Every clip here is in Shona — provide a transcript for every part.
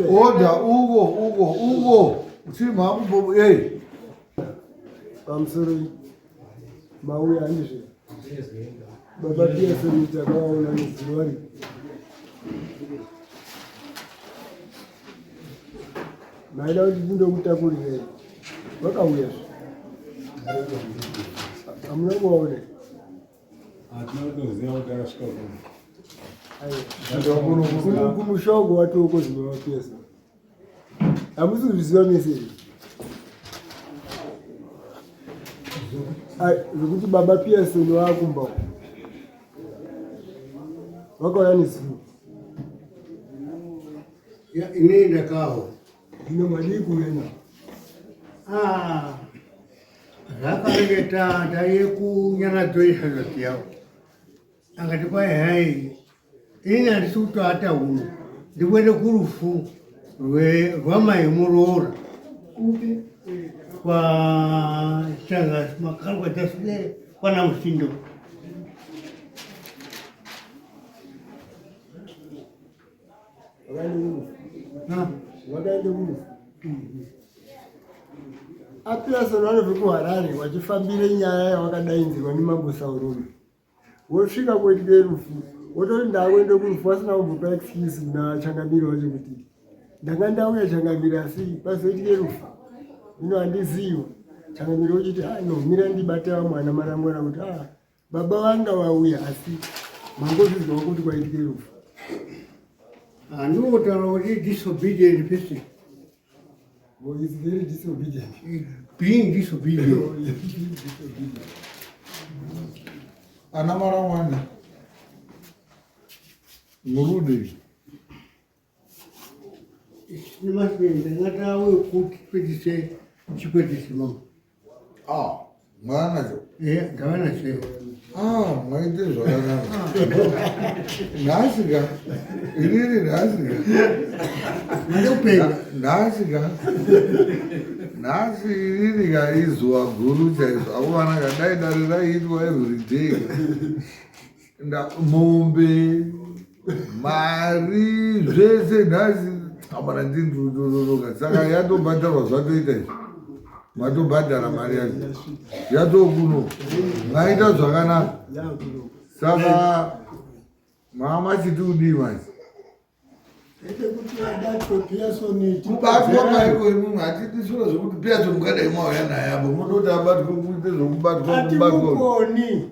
Order, Ugo. See, Mom, hey. I'm sorry. Maui Andishi. Baba pia sasa kwa unanisiwari. Na ila ndio utakulia. Waka uya. Amna muone. Atnado zio darashka. Ndio kumushogo watu huko zimewa pesa. Amuzu ziwa mesi. Zikuti baba pia sio wako mbao. Wako yani siku. Ya inaenda kao. Ina maliku yana. Rakareta dayeku nyana toisha lotiao. Angati kwa hai. Ina risuto hata uno. Ndiwele kurufu. Rwama imurora. Kwa changa makalo kwa tasile kwa na msindo. Wakaende uno. Apia sonano viku harari wachifambire nyaya wakadainzirwa nemabusa urume. Wosvika kwetike rufu. Wotori ndawende kurufu wasina kumbopa excuse kuna changamiro wacho kuti ndanga ndauya changamiro asi pazoitike rufu. Ino handiziyo. Changamiro wachiti no mira ndibate mwana marangwana kuti baba vanga vauya asi mangozvizwa kuti kwaitike rufu. Ndinotaura kuti disobedient person. Well, he's very disobedient. Being disobedient. Anamara wana. Murudi. Nimashwende ngata we kuti kwetise chikwetise mama. Mwana jo. Ndavana sei. Maite zvakanaka. Nhasika. Inini nhasika. Ndopenda. Nhasika. Nhasi inini kaizuva guru chaizvo. Akuvana kadai dare raiitwa every day. Mombe, mari, zvese nhasi. Amana ndindudududuka. Saka yatobhadharwa zvatoita izvi. Matobhadhara mari yacho. Yatokuno. Maita zvakanaka. Saka mama chiti udii manje. Kubatwa maiko imwe hatiti zviro zvokuti Pearson mukadai mauya naye apo munoti abatwe kuite zvokubatwa. Hatimukoni.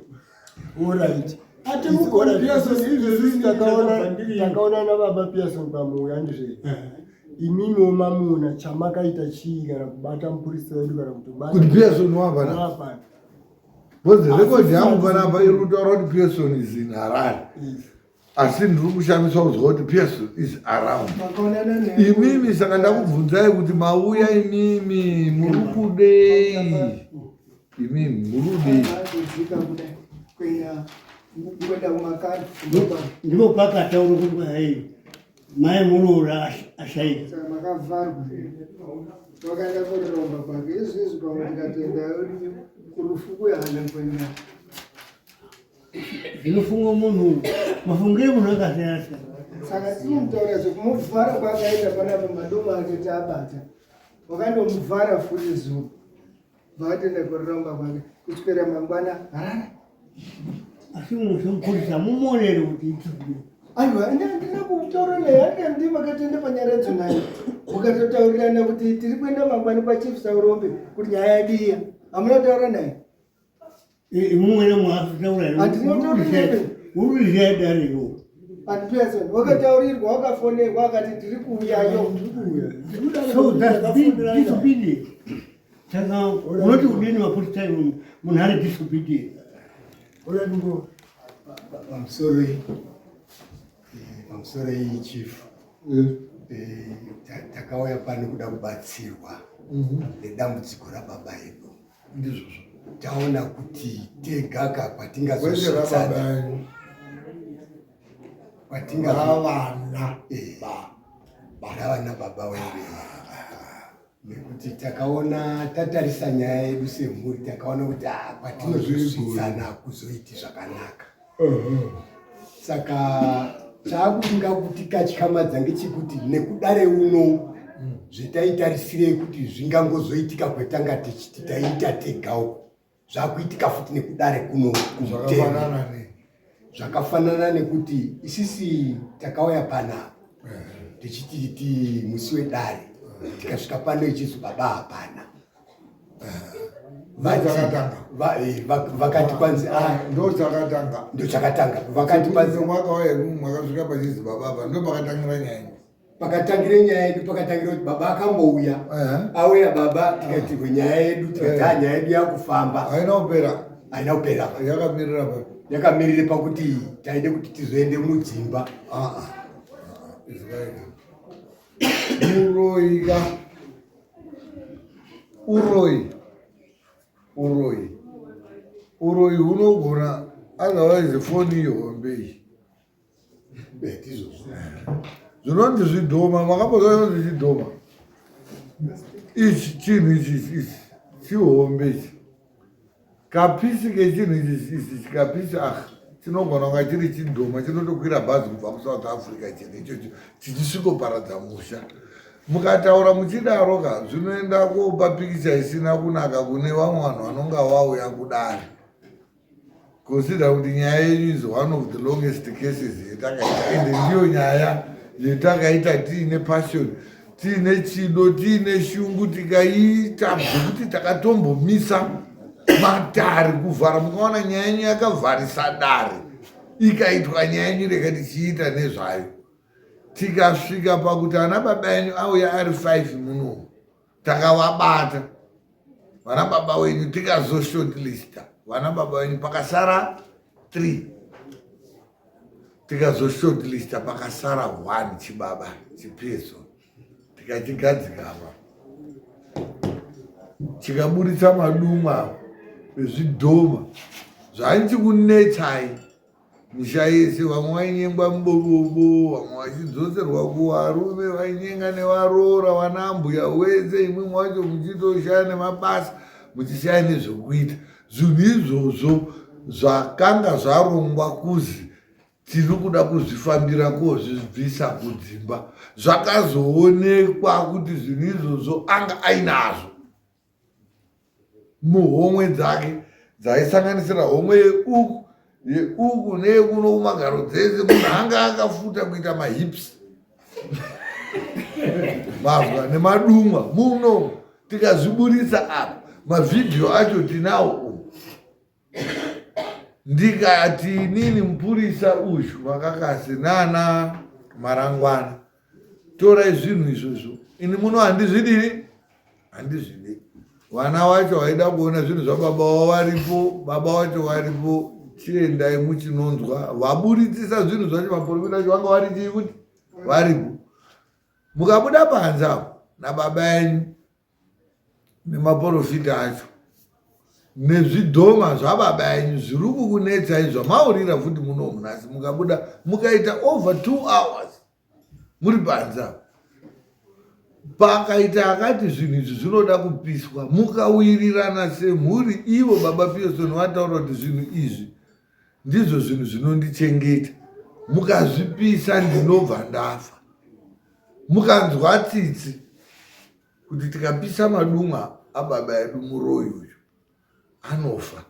Alright. Hatimukoni Pearson izvezvi takaona nababa Pearson pamuya ndizve. Imimi mamuna chamakaita chii kana kubata mupurisa wedu kana kuti Pearson wapana. Bozi record yangu panapa iri kutaura kuti Pearson is in Harare. Asi ndiri kushamiswa kuzwa kuti Pearson is around. Imimi saka ndakubvunzai kuti mauya imimi muri kudei. Imimi muri kudei. Ndipo pakataura kuti hai mai munoura ashaika. Saka makavharwa. Wakaenda kunoromba kwake. Izvi pamwe ndikatenda kurufu kuyahana kwenda. Zvinofunga munhu. Mafungire munhu akasiyana siyana. Saka tinomutaura kumuvhara kwakaita panapa madomo ake tabata. Wakandomuvhara futi zuva. Vakatenda kuromba kwake. Kuswera mangwana harara. Asi munomupurisa mumuonere kuti ichii. Aiwa, ndina kutaura naye, hata ndima katenda panyaredzo naye. Ukatotaurirana kuti tiri kuenda mangwani pachiefs Urombe kuti nyaya yadiya. Hamuna kutaura naye. Mumwe mwakataura. Atinotaura naye. Uri zvaidariwo. And Pearson, wakataurirwa wakafonerwa wakati tiri kuuyayo. So that's disobedient. Saka unoti udini mapurisa munhu ari disobedient. I'm sorry chief. Takauya pano kuda kubatsirwa nedambudziko rababa edu. Ndizvozvo. Taona kuti tegaka kwatingazosvitsana. Vana baba wedu. Nekuti takaona tatarisa nyaya yedu semhuri takaona kuti kwatinozosvitsana kuzoiti zvakanaka. Saka chakuinga kuti kachikamadza ngechekuti nekudare uno zvitaitarisirei kuti zvingangozoitika kwetanga tichiti taita tegawo zvakuitika futi nekudare kuno zvakafanana nekuti isisi takauya panapa tichiti musi wedare tikasvika pano ichizi baba hapana vakati kwanzi ndochakatanga vakati kwanzi mwakasvika pachizi baba hapana ndo pakatangira nyaya pakatangira nyaya yedu pakatangira kuti baba akambouya auya baba tikaitirwe nyaya yedu tikati nyaya yedu yakufamba haina kupera yakamirire pakuti taide kuti tizoende mudzimba uroyi hunogona otherwise foni ihombei zvinonzi zvidhoma makambozvaonzi zvidhoma ichi chinhu ichi chihombe ichi kapisi kechinhu ichi chikapisi chinogona kunga chiri chidhoma chinotokwira bhazi kubva kusouth africa chinhu ichocho chichisvikoparadza musha mukataura muchidaro ka zvinoenda kopa pikicha isina kunaka kune vamwe vanhu vanonga vauya kudare consider kuti nyaya yenyu is one of the longest cases yetakaita ende ndiyo nyaya yetakaita tiine passion tiine chido tiine shungu tikaiita zvekuti takatombomisa madhari kuvhara mukaona nyaya yenyu yakavharisa dare ikaitwa nyaya yenyu reka tichiita nezvayo tikasvika pakuti ana baba yenyu auya ari 5 muno takavabata vana baba wenyu tikazoshortlista vana baba wenyu pakasara 3 tikazoshortlista pakasara 1 chibaba chipeso tikachigadzikava chikaburitsa maduma ezvidhoma zvainzi kunetsai misha yese vamwe vainyengwa mubobobo vamwe vachidzoserwa kuvarume vainyenga nevaroora vana mbuya wese imwe mwacho muchitoshaya nemabasa muchishaya nezvokuita zvinhu izvozvo zvakanga zvarongwa kuzi tiri kuda kuzvifambira kozvibvisa kudzimba zvakazoonekwa kuti zvinhu izvozvo anga ainazvo muhomwe dzake dzaisanganisira homwe yeuku neyekuno kumagaro dzese munhu anga akafuta kuita mahips mavwa nemadumwa muno tikazviburisa apa mavhidhiyo acho tinawo umu ndikati inini mupurisa uzhu vakakasi nana marangwana torai zvinhu izvozvo ini muno handizvidiri vana vacho vaida kuona zvinhu zvababa wavaripo baba vacho varipo chiendai muchinonzwa vaburitisa zvinhu zvacho maporofita acho vanga vari chii kuti varipo mukabuda panze apo nababa yenyu nemaporofita acho nezvidhoma zvababa yenyu zviri kukunetsai zvamaurira futi muno munasi mukabuda mukaita over 2 hours muri panze apo pakaita akati zvinhu izvi zvinoda kupiswa mukawirirana semhuri ivo baba Pearson vataura kuti zvinhu izvi ndizvo zvinhu zvinondichengeta mukazvipisa ndinobva ndafa mukanzwa tsitsi kuti tikapisa madumwa ababa edu muroyi uyu anofa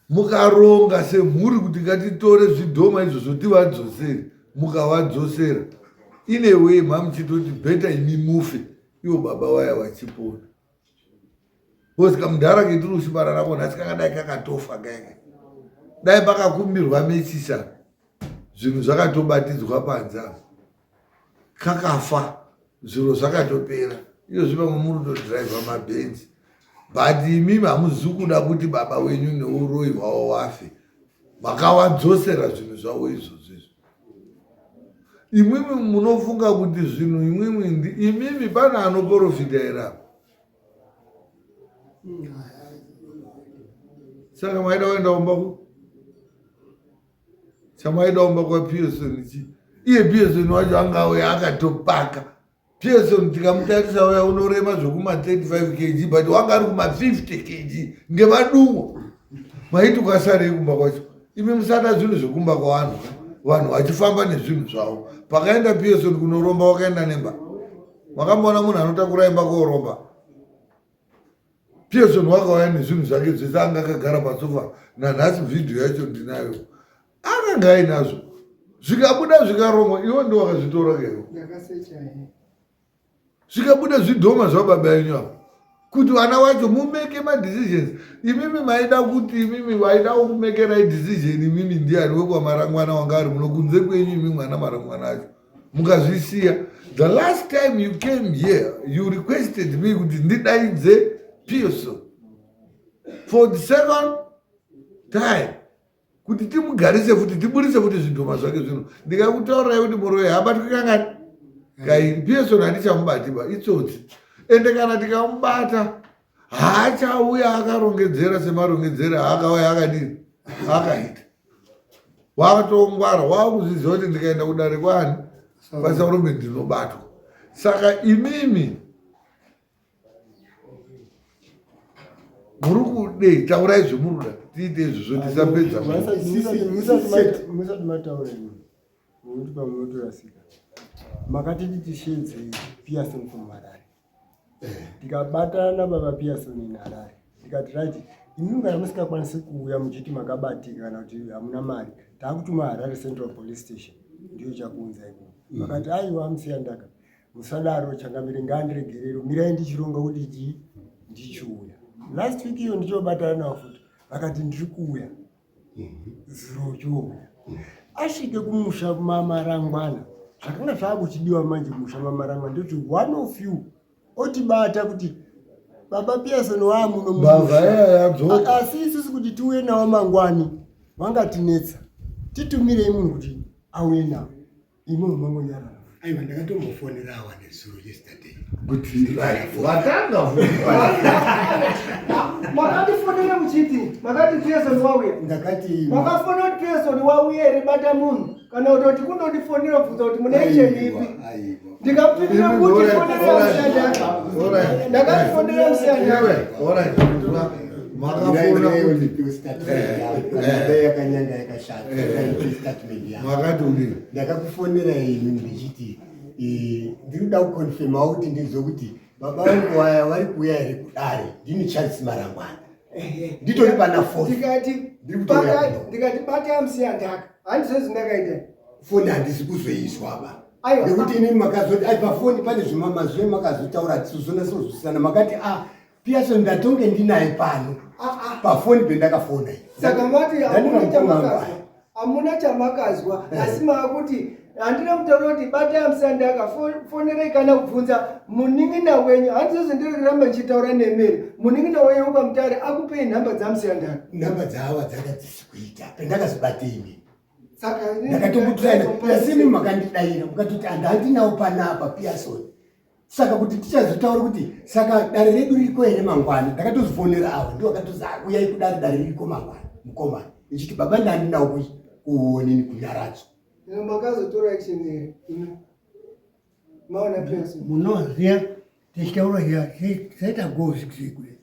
mukaronga semhuri kuti ngatitore zvidhoma izvozvo tivadzosere mukavadzosera ine wei mamuchitoti bheta imi mufe ivo baba waya vachipona osika mudhara ketiri kuchibara nako nhasi kakadai kakatofa kaika dai pakakumbirwa mechisa zvinhu zvakatobatidzwa panze kakafa zviro zvakatopera iyo zvivamwe muri kutodhiraivha mabhenzi but imimi hamuzi kuda kuti baba wenyu neuroyi hwavo wafe makavadzosera zvinhu zvavo izvozvo imwimi munofunga kuti zvinhu imimi pana anoprofita here saka maida kuenda kumba chamaida kumba kwaPearson iye Pearson wacho angauya akatopaka Pearson tikamutarisa uya unorema zvokuma 35 kg but wanga ari kuma 50 kg ngemadumwo maiti ukasarei kumba kwacho imi musada zvinhu zvekumba kwavanhu vanhu vachifamba nezvinhu zvavo. Pakaenda Pearson kunoromba wakaenda nemba. Makamboona munhu anotakura imba kooromba. Pearson wakauya nezvinhu zvake zvese anga akagara pasofa. Nanhasi vhidhiyo yacho ndinayo. Akanga ainazvo. Zvikabuda zvikaromwa, iwo ndiwo wakazvitora kaiwo. Zvikabuda zvidhoma zvababa yenyu apa. Kuti vana vacho mumeke madecisions. Imimi maida kuti imimi vaida kumekerai decision imimi ndiani wekwamarangwana wanga ari muno kunze kwenyu imimi mwana marangwana acho. Mukazvisiya. The last time you came here, you requested me kuti ndidaidze Pearson. For the second time. Kuti timugarise futi tiburise futi zvidhoma zvake zvino. Ndikakutaurirai kuti muroyi habatwi kangani. Kai Pearson handichamubatiba itsotsi. Ende kana tikamubata haachauya akarongedzera semarongedzera haakauya akadini akaita. Wakatongwara wakuzviziva kuti ndikaenda kudare kwani pasaurombe ndinobatwa. Saka imimi muri kude taurai zvemuruda tiite izvozvo tisapedza. Musati mataura nokuti pamunotorasika makatiti tishenze Pearson kuMharare. Tikabatana baba Pearson muHarare. Tikati right, imimi kana musikakwanisi kuuya muchiti makabatika kana kuti hamuna mari, taakutuma Harare Central Police Station ndiyo chakuunza iko. Makati aiwa musiyandaka. Musadaro changamire ngandiregerero mirai ndichironga kuti ndichiuya. Last week iyo ndichobatana nawo futi. Vakati ndiri kuuya. Zuro chouya. Asvike kumusha kumamarangwana. Zvakanga zvaakuchidiwa manje kumusha kumamarangwana ndoti one of you otibata kuti baba Pearson waamuno mumusha. Asi isusu kuti tiuye nawo mangwani wangatinetsa. Titumire munhu kuti auye nawo. Imwe mangonyara. Aiwa ndakatomufonera wane zuro yesterday. Kuti vatanga makatifonera muchiti makati Pearson wauya. Ndakati makafonera kuti Pearson wauya ere bata munhu kana kuti kundotifonera bvunza kuti mune chenipi. Ndikapindira kuti fonera musiyandaka. Ndakatifonera musiyandaka. Makafona kuti yakanyanga yakashata statement yangu. Makati uli Ndakakufonera imi ndichiti ndinoda kuconfirma kuti ndizokuti baba vangu vari kuuya ere kudare ndini Charles Marangwana. Nditori pana phone. Ndikati bata musiyandaka. Handizvo ndakaita. Phone handisi kuzoiswa ba. Nekuti inini makazoti ai pafoni pane zvimamazve makazotaura tisozona sozvisana makati Pearson ndatonge ndinaye pano. Pafoni pendakafona. Saka mati hamuna chamakazwa asi makuti handina mutauro kuti bata musiyandaka fonerei kana kubvunza muning'ina wenyu. Handizvo ndirikuramba ndichitaura nemeri. Muning'ina wenyu ukamutare akupei nhamba dzamusiyandaka. Nhamba dzawa dzakadzisi kuita pendakazobate imi. Saka ndakatokutirana asini makandidaira mukatoti handinawo panapa Pearson. Saka kuti tichazotaura kuti saka dare redu ririko ere mangwana. Ndakatozifonera awa ndiwo akatozi uyai kudare dare ririko mangwana mukomana. Ndichiti baba ndandinawo kuonini kunyaradzo. Makazotora action here. Maona Pearson. Munoziya tichitaura here chaita gozi kule.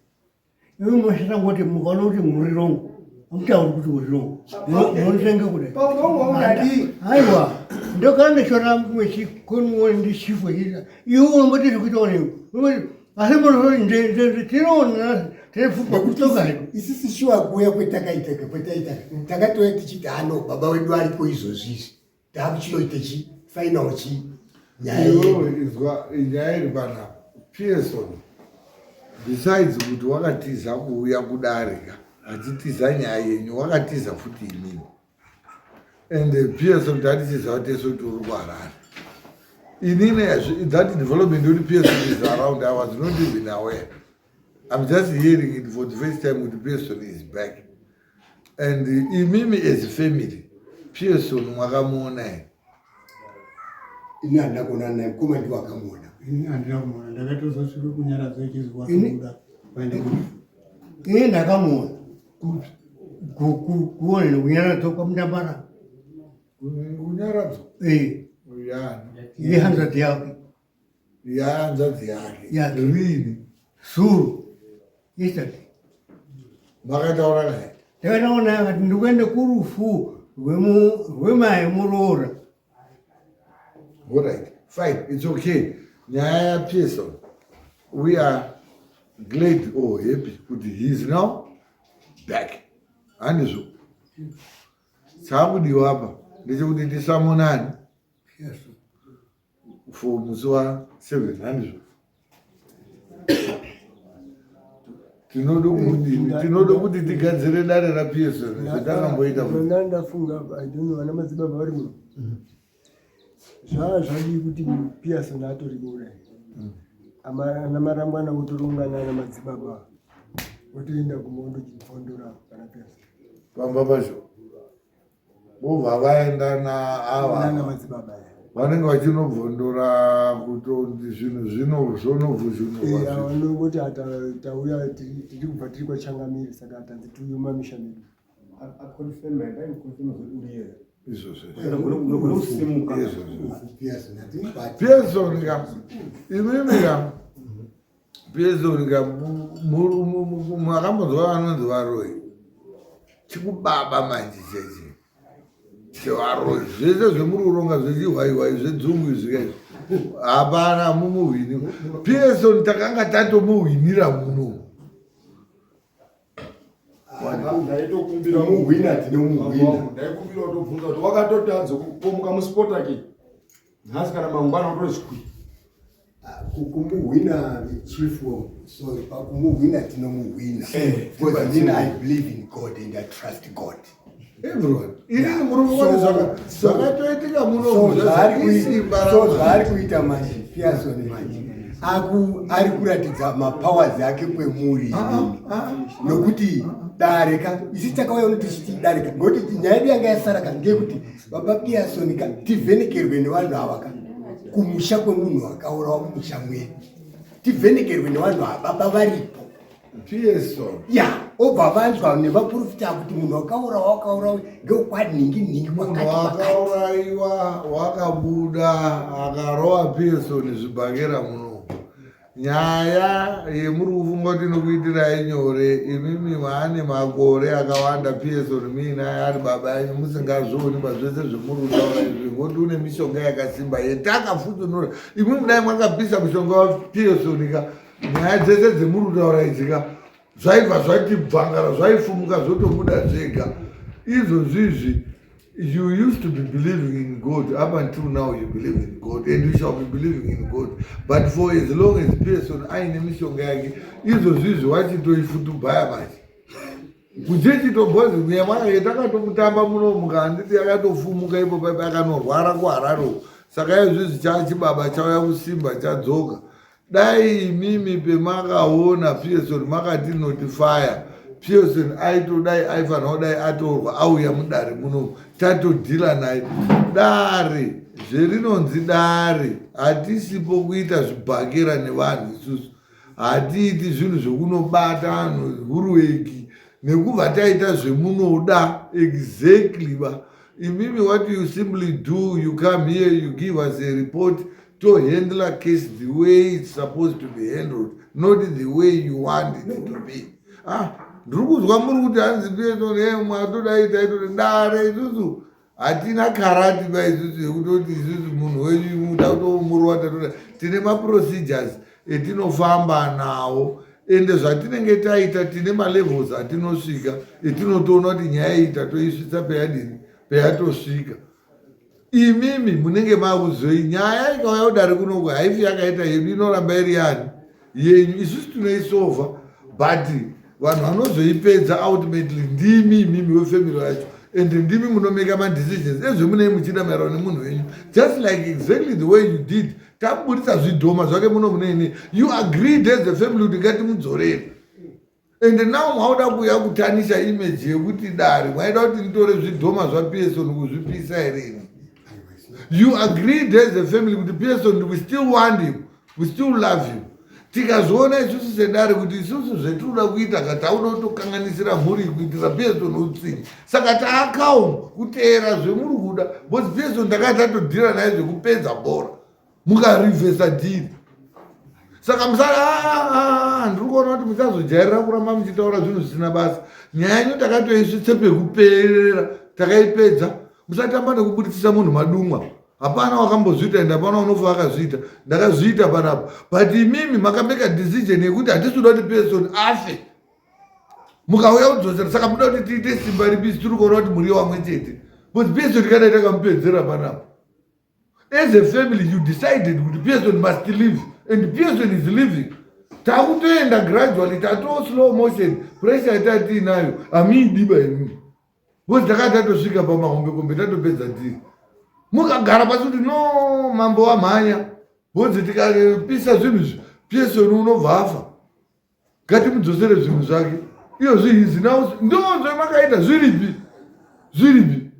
Iwe munoshata ngoti mukaona kuti muri rongo. Mutauri kuti muri rongo. Munotenga kule. Paurongo unadi. Aiwa. Ndokana ndishora mwechikonwa ndichifu hira. Iwe unomboti zvikuitawo newe. Asi munoziya tinoona tefupa kutoka hino. Isisi shuwa kuya kwetakaita. Takatoya tichiti hano baba wedu ariko izvozvizvi. Takuchinoite chi final chi. nyaya iri pana Pearson. Besides kuti wakatiza kuuya kudarika achitiza nyaya yenyu wakatiza futi imini. And Pearson tatitiza wateso kuti uri kuHarare. Inini that development with Pearson is around. I was not even aware. I'm just hearing it for the first time with Pearson is back. And imimi as a family, Pearson mwakamuona. Ini handakona naye mkoma ndiwo akamuona. Ini handakamuona. Ndakatozosvika kunyaradzo ichizwa kuda. Ini ndakamuona. Kuona kunyaradzo kwamutambara. Kunyaradzo? Ihanzvadzi yake. Hanzvadzi yake. Rini? Zuro. Yesterday. Makataura naye? Ndakataura naye akati ndikuende kurufu hwemaemurora. All right, fine, it's okay. Nyaya Pearson, we are glad or happy that he is now back. Andizvo. Chakudiwa apa ndechekuti tisamonani for musi wa7 handizvo. Tinoda kuti tigadzire dare raPearson zvatakamboita. Ndona ndafunga I don't know ana madzibaba vari muno. Zvadii kuti Pearson atori kuurayi. Ana marambwana otorongana ana madzibaba otoenda kumondo chifondora kana Pearson. Pamba pacho bobva vaenda naava vanenge vachinobvondora kuti zvinhu zvonovhuzvinova vanongoti tauya tiri kubva tiri kwachangamiri saka hatanzi tuyuma misha medu Pearson makambonzwa vanonzi varoi chikubaba manje cheche chevaroi zvese zvemuri kuronga zvechihwaiwai zvedzungu izvikaizvo hapana mumuhwini. Pearson takanga tatomuhwinira muno ndaitokumbira muhwina tinomuhwina ndaikumbira kutobvunza kuti wakatotanza kupomuka musipotaki nhasi kana mangwana utozvikwi kumuhwina chifu so pakumuhwina tinomuhwina because then I believe in God and I trust God. Everyone inini muri kuona zvakatoitika muno zvaari kuita manje Pearson manje ari kuratidza mapowers ake kwemuri nokuti dareka isi takauya unotichiti dareka ngokuti nyaya yedu yanga yasaraka ngekuti baba Pearson tivhenekerwe nevanhu ava kumusha kwemunhu akaurawa mumusha mwedu tivhenekerwe nevanhu ava baba varipo Pearson obva vanzwa nevaprofita kuti munhu wakaurawa ngeukwaniningi munhu wakauraiwa wakabuda akarowa Pearson zvibhakera muno. Nyaya yemuri kufunga kuti inokuitirai nyore imimi maane makore akawanda Pearson mina ari baba yenyu musingazvioni pazvese zvemuri kutaura izvi ngoti une mishonga yakasimba yetakafutunura imimi dai mwakabvisa mushonga waPearson ka nyaya dzese dzemuri kutaura idzika zvaibva zvati bvangara zvaifumuka zvotobuda zvega izvozvizvi. You used to be believing in God. Up until now, you believe in God, and you shall be believing in God. But for as long as Pearson aine mishonga yake, izvozvizvi wachitoifutubhaya manje. Kuchechitobhozi muyamwana yetakatomutamba muno mukanditi yakatofumuka ipo paipa akanorwara kuHarare. Saka izvizvi chachibaba chauya kusimba chadzoka. Dai imimi pemakaona Pearson makati notify. Pearson aitodai aifanira kudai atorwa auya mudare muno tatodhila naye dare zverinonzi dare hatisipo kuita zvibhakera nevanhu isusu hatiiti zvinhu zvokunobata anhu hurueki nekubva taita zvemunoda exactly imimi what you simply do you come here you give us a report to handle a case the way it's supposed to be handled not the way you want it to be. Ndiri kuzwa muri kuti hanzi Pearson mwatodaita itoti dare isusu hatina karati isusu yekutoti isusu munhu wenyu muda kutomurwa tatoda tine maprocedures etinofamba nawo ende zvatinenge taita tine malevels atinosvika etinotoona kuti nyaya iyi tatoisvitsa peyatosvika. Imimi munenge makuzoi nyaya ikauya kudare kunoko haifi yakaita yedu inoramba iri yani yenyu isusu tinoisovha but vanhu vanozoipedza ultimately ndimi imimi wefamily yacho and ndimi munomeka madecisions ezvemunei muchida maererano nemunhu wenyu just like exactly the way you did tabudisa zvidhoma zvake muno muneine you agreed as a family kuti ngatimudzorere and now mauda kuuya kutanisha image yekuti dare mwaida kuti nditore zvidhoma zvaPearson kuzvipisa here. You agreed as a family kuti Pearson we still want him, we still love him. Tikazoona isusu sedare kuti isusu zvetinoda kuita katauda kutokanganisira mhuri kuitira Pearson utsingi saka taakawo kuteera zvemuri kuda because Pearson takati tatodhira naye zvekupedza bhora mukarivhesa dhiri saka musara ndiri kuona kuti musazojairira kuramba muchitaura zvinhu zvisina basa nyaya yenyu takatoisvitse pekuperera takaipedza. Musatamba nekubudisisa munhu madumwa. Hapana wakambozviita ende hapana unofa akazviita. Ndakazviita panapa. But imimi makameka decision yekuti hatisuda kuti person afe. Mukauya kudzosera saka muda kuti tiite simba ripi tiri kuona kuti muri wamwe chete. But person kana takamupedzera panapa. As a family you decided that person must live and person is living. Takutoenda gradually tato slow motion pressure itati nayo amidiba imi. Bosi takatosvika pamahombe kombe tatopedza ndiri. Mukagara pasi kuti no mambo wamhanya. Bosi tikapisa zvinhu person unobva afa. Ngatimudzosere zvinhu zvake. Iyo zvihizi nawo ndozvo makaita zviripi.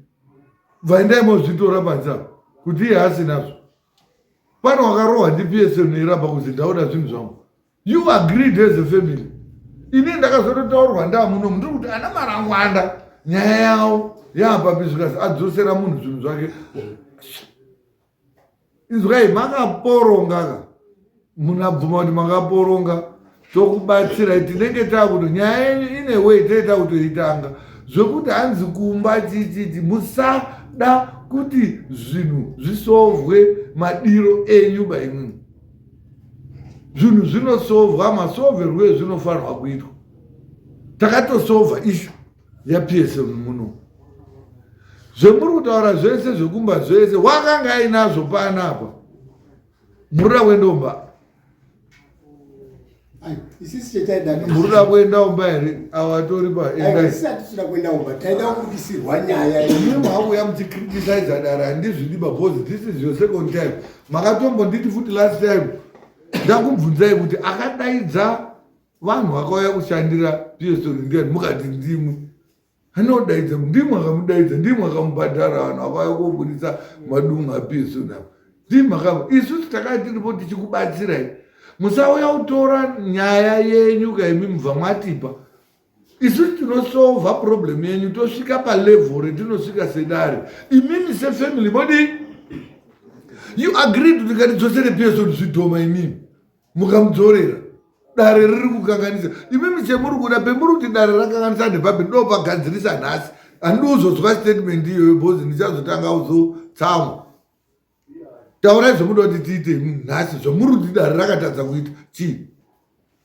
Vaendai mozvitora panzapa kuti iye hasinazvo. Pano wakarohwa ndi neiramba kuzi ndauda zvinhu zvangu. You agreed as a family. Ini ndakazototaurwa ndamuno ndiri kuti ana marangwanda nyaya yawo yapabizvikazi adzosera munhu zvinhu zvake. Izwai makaporonga munabvuma kuti makaporonga tokubatsira tinenge takuti nyaya yenyu ine way taita kutoitanga zvokuti hanzi kumba chichiti musada kuti zvinhu zvisovwe madiro enyu baimwe. Zvinhu zvinosovwa masoverwo ezvinofanirwa kuitwa. Takatosovha ishu yaPSM muno. Zvemuri kutaura zvese zvekumba zvese wakanga ainazvo panapa. Murida kuendomba. Isisi chetaida murida kuendomba here awatori pa endai. Isisi atisina kuendomba. Taida kurikisirwa nyaya yenyu. Mwakuya muchicriticize dara handizvidiba because this is your second time. Makatombo nditi futi last time. Ndakumubvunzai kuti akadaidza vanhu vakauya kushandira PSO ndiani mukati ndimwe. Anodaidza ndimwe akamudaidza ndimwe akamubhadhara vanhu vakauya kobudisa madumwe aPSO navo. Ndimwe akamu isusu takati tiripo tichikubatsirai. Musauya kutora nyaya yenyu kaimi mubva mwatipa. Isusu tinosova problem yenyu tosvika palevel retinosvika sedare. Imimi sefamily body you agreed kuti ngatidzosere PSO zvidhoma imimi. Mukamudzorera. Dare riri kukanganisa. Imimi chemuri kuda pemuri kuti dare rakanganisa ndebhabe ndo pagadzirisa nhasi. Handizozwa statement iyoyo bhozi ndichazotanga uzotsamwa. Taurai zvomuda kuti tiite nhasi zvomuri kuti dare rakatadza kuita chii?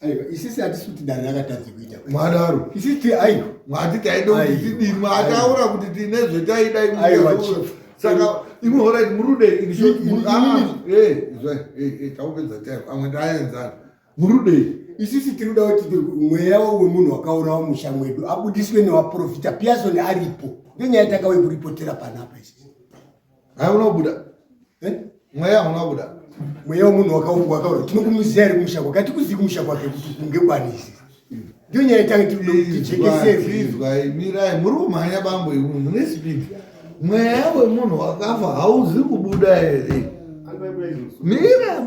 Aiwa, isisi hatisi kuti dare rakatadza kuita. Mwadaro. Isisi aiwa. Mwati taida kuti tidini. Mwataura kuti tine zvotaida imwe. Saka imwe alright murude taupedza time amwe ndaenzana murude isisi tinoda kuti mweya wemunhu wakaurawo musha mwedu abudiswe newaprofita Pearson aripo ngenyaya takauye kuripotera panapa isisi hauna kubuda mweya hauna kubuda mweya wemunhu wakaura tinokumuziya ari kumusha kwake hatikuzivi kumusha kwake kuti kunge kwanisi ndio nyaya tange tichekeserwa mirai muri kumhanya bambo imwe mune speed mweya wemunhu wakafa hauzi kubuda here. Mira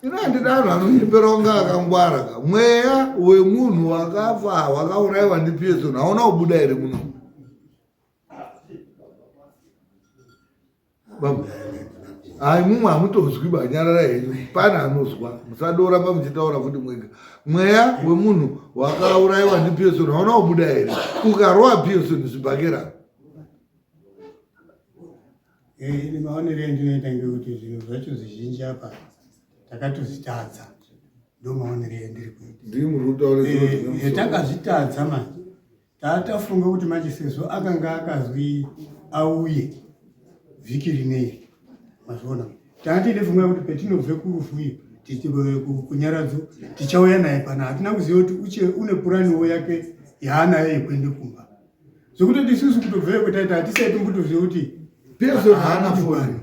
ino handida vanhu vanonyeperonga akangwara. Mweya wemunhu wakafa wakauraiwa ndiPSO hauna kubuda here muno. Bambo hai mumwe hamutozwi banyarara henyu pana anozwa musadoramba muchitaura futi mwega. Mweya wemunhu wakauraiwa ndiPSO hauna kubuda here ukarwa PSO zvibhakera. Ini maonero endinoita ngekuti zvinhu zvacho zvizhinji apa takatozvitadza. Ndo maonero endiri kuita. Takazvitadza manje. Tatafunga kuti manje sezvo akanga akazwi auye vhiki rineri. Mazvona. Tati ndifunga kuti petinobve kurufuyo kunyaradzo tichauya naye pana hatina kuziva kuti une puraniwo yake yaanayo yekuende kumba. Zvokutoti isusu kutobveyo kutaita hatisaiti kutoziva kuti Pearson haana foni.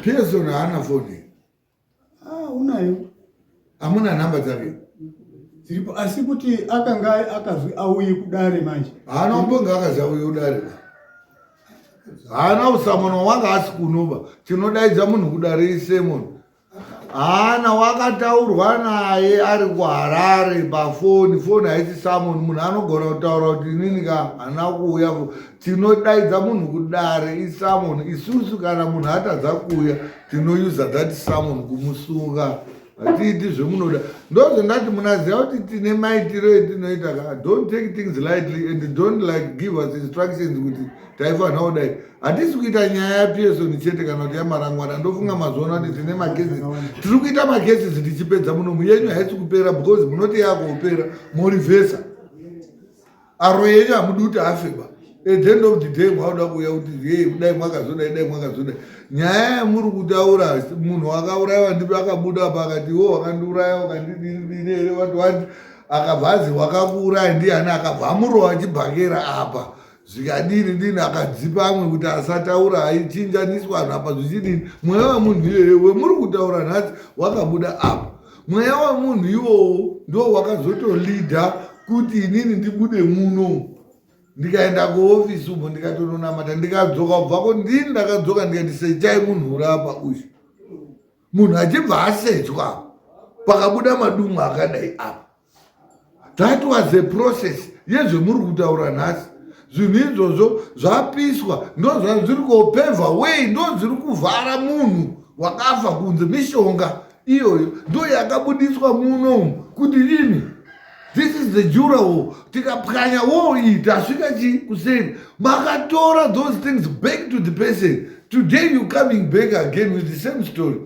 Pearson haana foni. Unayo. Hamuna namba dzake. Ziripo asi kuti akanga akazwi auye kudare manje. Haana umbonga akazi auye kudare. Haana usamono wanga asi kunoba. Tinodaidza munhu kudare iSemon. Haana wakataurwa naye ari kuHarare pafoni. Foni haisi Samon. Munhu anogona kutaura kuti inini ka hana kuuya. Tinodaidza munhu kudare iSamon. Isusu kana munhu atadza kuuya tinousa that Samon kumusunga. hatiiti zvemunoda. Ndozvandati munaziva kuti tine maitiro etinoita ka. Don't take things lightly and don't like give us instructions kuti taifanira kudai. Hatisi kuita nyaya yaPearson chete kana kuti yaMarangwana. Ndofunga mazuva kuti tine macases. Tiri kuita macases tichipedza muno muyenyu haisi kupera because munoti yakupera morivhesa. Aro yenyu hamudi kuti afeba. At the end of the day mwauda kuuya kuti hey dai mwakazodai dai mwakazodai. Nyaya yamuri kutaura munhu akaurayiwa ndipo akabuda pakati wo wakandiuraya wakandidini ere wati akabvazi wakakuuraya ndiani akabva amurowa achibhakera apa zvikadini akadzipa amwe kuti asataura aichinjaniswa anhu apa zvichidini. Mweya wemunhu iyewe muri kutaura nhasi wakabuda apa. Mweya wemunhu iwowo ndo wakazotolidha kuti inini ndibude muno. Ndikaenda kuofisi umo ndikatononamata ndikadzoka kubvako ndini ndakadzoka ndikati sechai munhu urapa uyu. Munhu achibva asechwa pakabuda madumwe akadai apa. That was a process yezvemuri kutaura nhasi. Zvinhu izvozvo zvapiswa ndozvazviri kupevha way ndozviri kuvhara munhu wakafa kunze mishonga iyoyo ndo yakabudiswa muno kuti ini. This is the Jura war. Tikapkanya war iyi tasvika kusave. Makatora those things back to the person. Today you coming back again with the same story.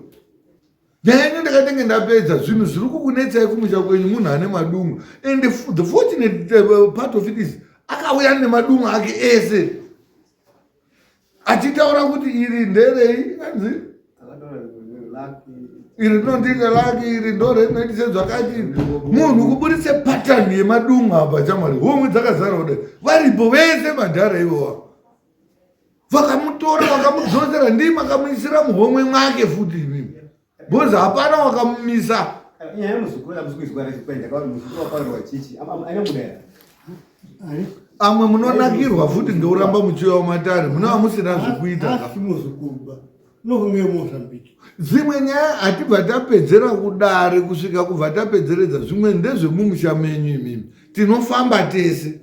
Nyaya ndakatenge ndapedza zvinhu zviri kukunetsai kumusha kwenyu munhu ane madumwe. And the fortunate part of it is akauya nemadumwe ake ese. Achitaura kuti iri nderei anzi iri rinondita lake iri ndorinoitise zvakati munhu kuburitse pattern yemadumwe apa chamari homwe dzakazara kudai varipo vese madhara ivowa vakamutora vakamudzosera ndii makamuisira muhomwe mwake futi imimi bhozi hapana wakamumisa amwe munonakirwa futi ngeuramba muchiwa matare munova musina zvekuita dzimwe nyaya hatibva tapedzera kudare kusvika kubva tapedzeredza zvimwe ndezvemumusha menyu imimi tinofamba tese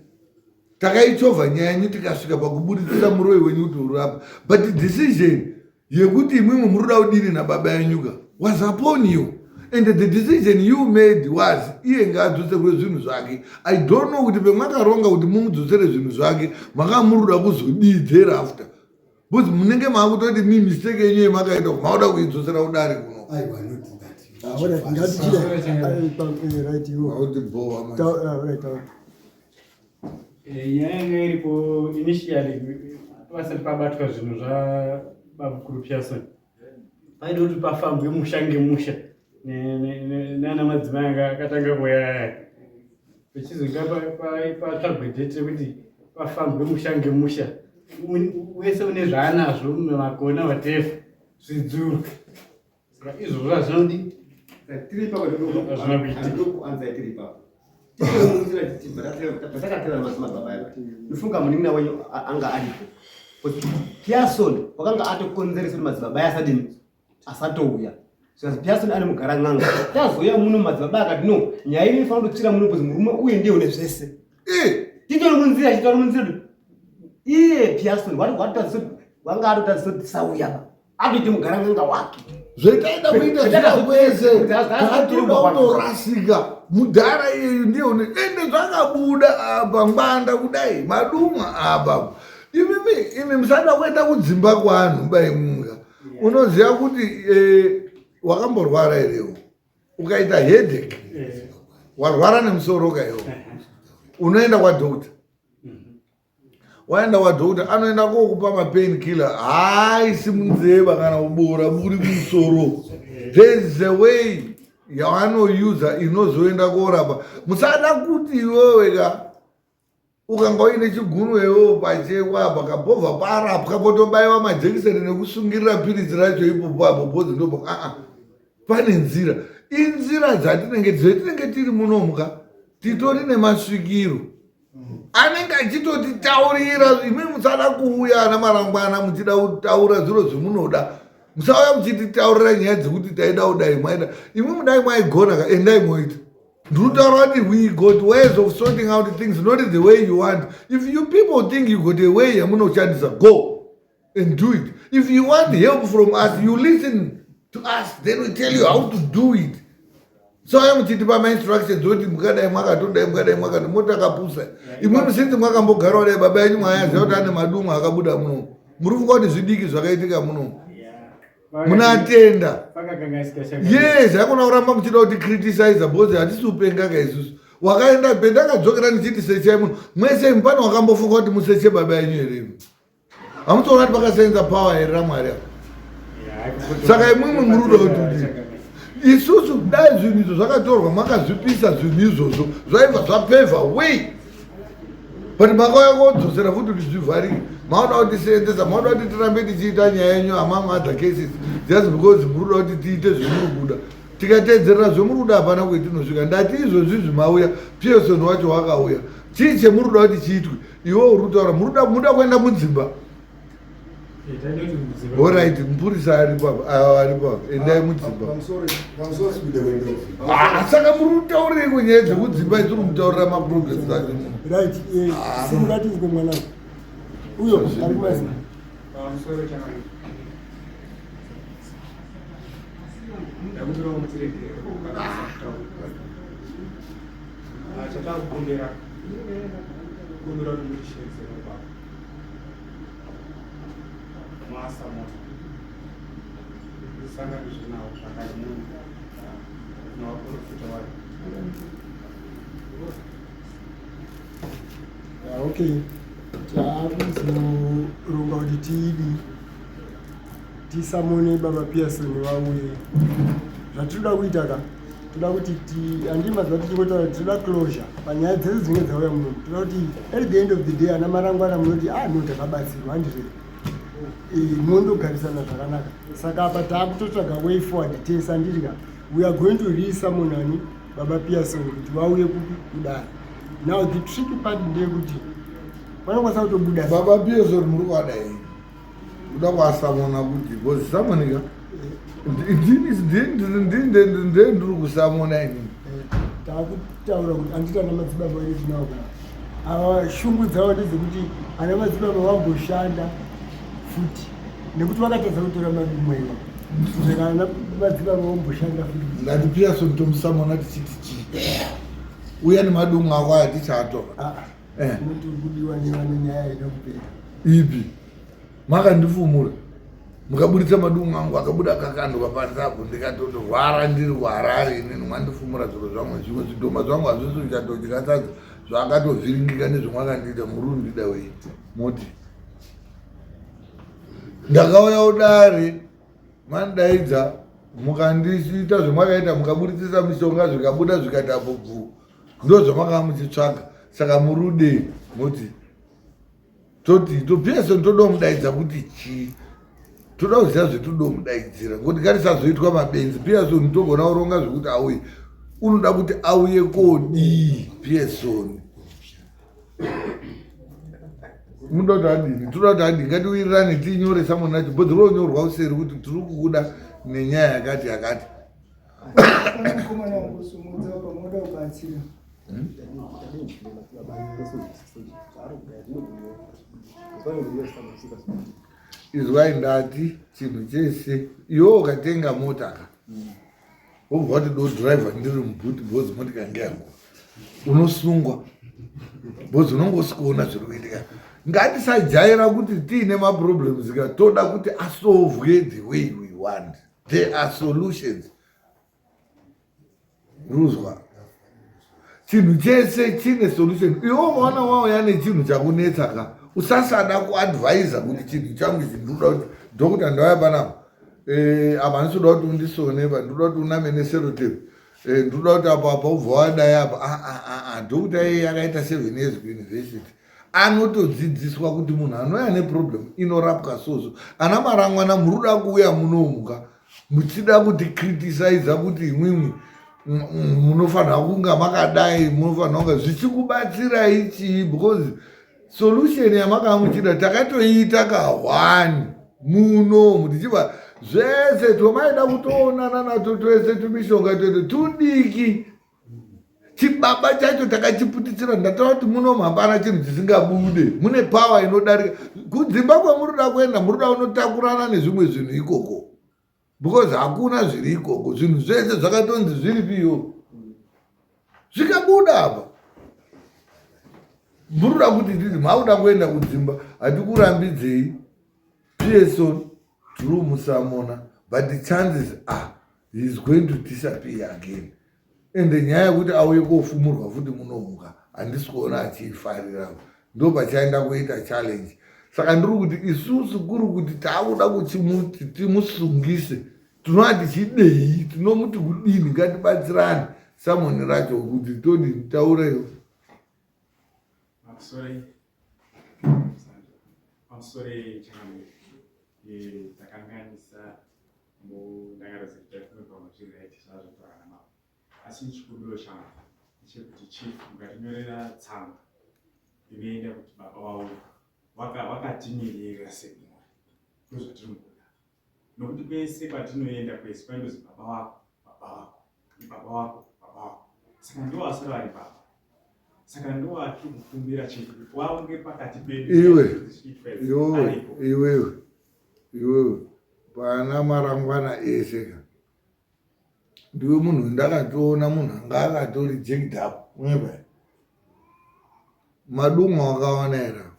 takaichovha nyaya yenyu tikasvika pakuburitsira muroi wenyu kuti urapa but decision yekuti imwimwe muruda kudini nababa yenyuka was upon you and the decision you made was iye ngaadzoserwe zvinhu zvake. I don't know kuti pemwakaronga kuti mumudzosere zvinhu zvake makamuruda kuzodii thereafter but munenge maakutoti mi mistake yenyu yemakaita mauda kuidzosera kudare kuno. Nyaya yanga iripo initially pasati pabatwa zvinhu zvababukuru Pearson paida kuti pafambwe musha ngemusha nana madzimai anga akatanga kuya pechizonga patsvagwe dhete kuti pafambwe musha ngemusha wese une zvaanazvo makona whatever zvidzuru saka izvozvo hazvinodi tiri ipapo ndofunga munin'ina wenyu anga aripo Pearson wakanga atokonzeresa kuti madzibaba asadini asatouya saka Pearson ane mugara n'anga tazoya muno madzibaba akati no nyaya iri inofanira kutsira muno kuti murume uye ndiye une zvese titori munzira achitaura munzira iye Pearson wanga atotarisira kuti sauya atoite mugara n'anga wake zvetaida kuita zvakakwese tatoda kutorasika mudhara iyeyu ndiye une ende zvakabuda apa ngwanda kudai madumwe apa imi musada kuenda kudzimba kwanhu baimunga unoziva kuti wakamborwara irewo ukaita headache warwara nemusoro kaiwo unoenda kwadhokta waenda kwadhokta anoenda kokupa mapain killer haisi munzeva kana kubora buri kumusoro. There's a way yavanoyuza inozoenda korapa. Musada kuti iweweka ukanga uine chigunwewo pachekwa pakabhovha parapwa potobaiwa majekiseni nekusungirira piritsi racho ipopo apo bhozi ndopo pane nzira. Inzira dzatinenge tiri munomuka titori nemasvikiro anenge achitotitaurira. Imi musada kuuya ana marangwana muchida kutaura zviro zvemunoda. Musauya muchititaurira nyaya dzekuti taida kudai mwaida. Imi mudai mwaigona endai moita. Ndinotaura kuti we got ways of sorting out things, not the way you want. If you people think you got a way yamunochandisa, go and do it. If you want help from us, you listen to us, then we tell you how to do it. Soya muchitipa ma-instructions kuti mukadai mwakatodai mukadai mwakati motakapusa. Imwe musinzi mwakambogarawo dai baba yenyu mwayaziva kuti ane madumbu akabuda muno. Muri kufunga kuti zvidiki zvakaitika muno. Munatenda. Yes, hakuna kuramba muchida kuti criticize because hatisi upenga ka isusu. Wakaenda pendakadzokera ndichiti sechai muno. Mwese mpano wakambofunga kuti museche baba yenyu here. Hamutoona kuti pakasenza power here raMwari. Saka imwimwe murudo kuti isusu dai zvinhu izvo zvakatorwa makazvipisa zvinhu izvozvo zvaibva zvapevha way but makauya kodzosera futi kuti zvivharike. Maoda kuti tiseenzesa, maoda kuti tirambe tichiita nyaya yenyu among other cases just because muruda kuti tiite zvemurikuda. Tikateedzerera zvemurikuda hapana kwetinosvika. Ndati izvozvi zvimauya Pearson wacho wakauya chii chemuruda kuti chiitwe. Iwo uri kutaura muruda kuenda mudzimba. Alright, mpurisa aripo endai mudzimba. Saka muri kutaurei kunyaya dzekudzimba tiri kutaurira maprogress acho. Right, simuratizwe mwana uyo ari kumazima. Okay, takuzoronga kuti tiidi tisamone baba Pearson wauye. Zvatinoda kuita ka toda kuti handima zvati tingotaura toda closure panyaya dzese dzinenge dzauya muno. Toda kuti at the end of the day ana marangwana munoti no takabatsirwa handizve mondogarisana zvakanaka. Saka apa taakutotsvaga way forward tese handirika. We are going to re-summon ani baba Pearson kuti vauye kupi kudai. Now the tricky part ndeyekuti vanokwanisa kutobuda baba Pearson muri kwadai kuda kuasamona kuti because samanika ndiri kusamona ini. Taakutaura kuti handiti ana madzibaba vedu tinawo kana ava shungu dzavo ndedzekuti ana madzibaba vamboshanda futi nekuti vakatadza kutora madumwewa saka ana madzibaba vamboshanda futi. Ngati Pearson tomusamona tichiti chii uya nemadumwe ako atichatora kudiwa nevane nyaya ida kupera ipi makandifumura mukabudisa madumwe angu akabuda kakanduka panzapo ndikatotorwara ndiri kuHarare inini mwandifumura zviro zvangu zvimwe zvidhoma zvangu hazvisi zvichatochikasadza zvakatovhiringika nezvomwakandiita muri undida wei moti ndakauya udare mandaidza mukandiita zvamakaita mukaburisisa mishonga zvikabuda zvikata bhubhu ndo zvamakanga muchitsvaga. Saka murude moti toti Pearson toda kumudaidza kuti chii toda kuziva zvetuda kumudaidzira ngokuti ngatisazoitwa mabenzi. Pearson togona kuronga zvekuti auye unoda kuti auye kodii Pearson munoda kuti adini toda kuti adini ngatiwirirane tinyore samoni nacho bhodzi ronyorwa useri kuti tiri kukuda nenyaya yakati yakati. Izwai ndati chinhu chese iwo ukatenga mota ka wobva kuti do driver ndiri mubhuti bhozi motika ngeyangu unosungwa bhozi unongosikuona zviri kuitika. Ngatisajaira kuti tiine maproblems ka toda kuti asolvwe the way we want. There are solutions. Ruzwa chinhu chese chine solution. Iwo mwana wauya nechinhu chakunetsa ka usasada kuadvisa kuti chinhu changu ichi ndoda kuti dhokuta ndauya panapa apa ndisoda kuti undisone pa ndoda kuti uname neseroteri ndoda kuti apa apa ubva wadai apa dhokuta iye akaita 7 years kuuniversity anotodzidziswa kuti munhu anouya neproblem inorapwa soso. Ana marangwana muruda kuuya munomuka muchida kuti criticize kuti imwimwi munofanira kunga makadai munofanira kunga zvichikubatsira ichi because solution yamakanga muchida takatoiita ka1 muno mutichiva zvese tomaida kutoonana nato twese tumishonga twedu tudiki. Chibaba chacho takachiputitsira ndataura kuti muno hapana chinhu chisingabude mune power inodarika. Kudzimba kwemuruda kuenda muruda unotakurana nezvimwe zvinhu ikoko because hakuna zviri ikoko zvinhu zvese zvakatonzi zviri piyo. zvikabuda apa muruda kuti nditi mauda kuenda kudzimba hatikurambidzei Pearson tiri musamona but the chances are he is going to disappear again ende nyaya yekuti auye kofumurwa futi munomuka handisi kuona achiifarira ndo pachaenda kuita challenge saka ndiri kuti isusu kuri kuti taakuda kuchimuti timusungise tinova tichidei tinomuti kudini ngatibatsirane samoni racho kuti todi taureyo pamusoro takanganisa mundangariro dzekutafunobva zviraiiti zvazvotorana mavo asi chikumbiro changu chekuti chief mukatinyorera tsamba inoenda kuti baba wavo wakatimirira semhuri ndozvatinomuda nokuti kwese kwatinoenda kwese kwaindozi baba wako baba wako saka ndo wasara vari baba saka ndo watiri kukumbira chete waunge pakati pedu iwewe pana marangwana ese ndiwe munhu ndakatoona munhu anga akatori jacked up mweba madumwa wakaona era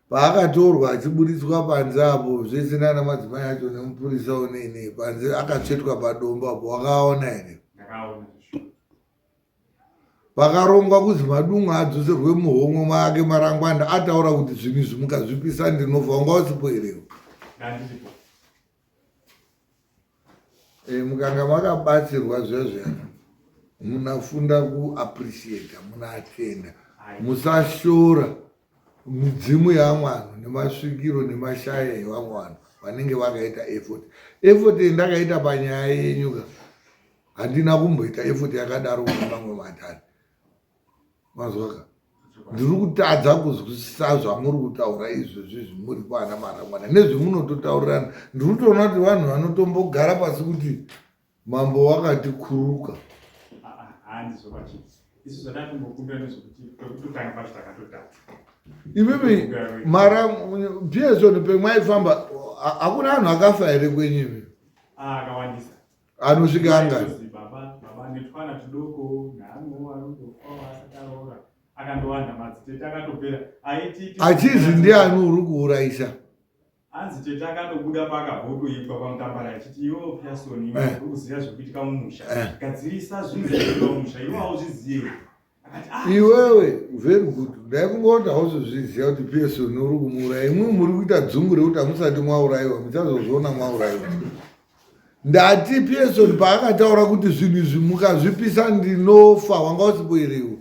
paakatorwa achiburitswa panze apo zvese nana madzimai acho nemupurisa unene panze akatsvetwa padombo apo wakaona here pakarongwa kuzi madumwa adzoserwe muhomwe make marangwana ataura kuti zvinhu izvi mukazvipisa ndinofa wanga usipo herewo mukanga makabatsirwa zvezvena munafunda kuappreciata munaatenda musashora midzimu yaMwari nemasvikiro nemashaya evaMwari vanenge vakaita effort ndakaita panyaya yenyuka handina kumboita effort yakadaro kuna vamwe vatatu mazwaka ndiri kutadza kuzwisisa zvamuri kutaura izvozvi zvimuri pana marangwana nezvemunototaurirana ndiri kutoona kuti vanhu vanotombogara pasi kuti mambo wakati kuruka imimi mara Pearson pemwaifamba hakuna vanhu akafa here kwenyu imi anosvika angani achizi ndiani uri kuurayisa hanzi tete akandobuda pakabhotoikwa pamutambara achiti iwo Pearson uri kuziva zvekuitika mumusha gadzirisa zvinhu zvinoitika mumusha iwo hauzvizive iwewe very good ndaikungoti hauzozviziva kuti Pearson uri kumuuraya imwe muri kuita dzungu rekuti hamusati mwaurayiwa muchazozviona mwaurayiwa ndati Pearson paakataura kuti zvinhu izvi mukazvipisa ndinofa wanga usipoerewo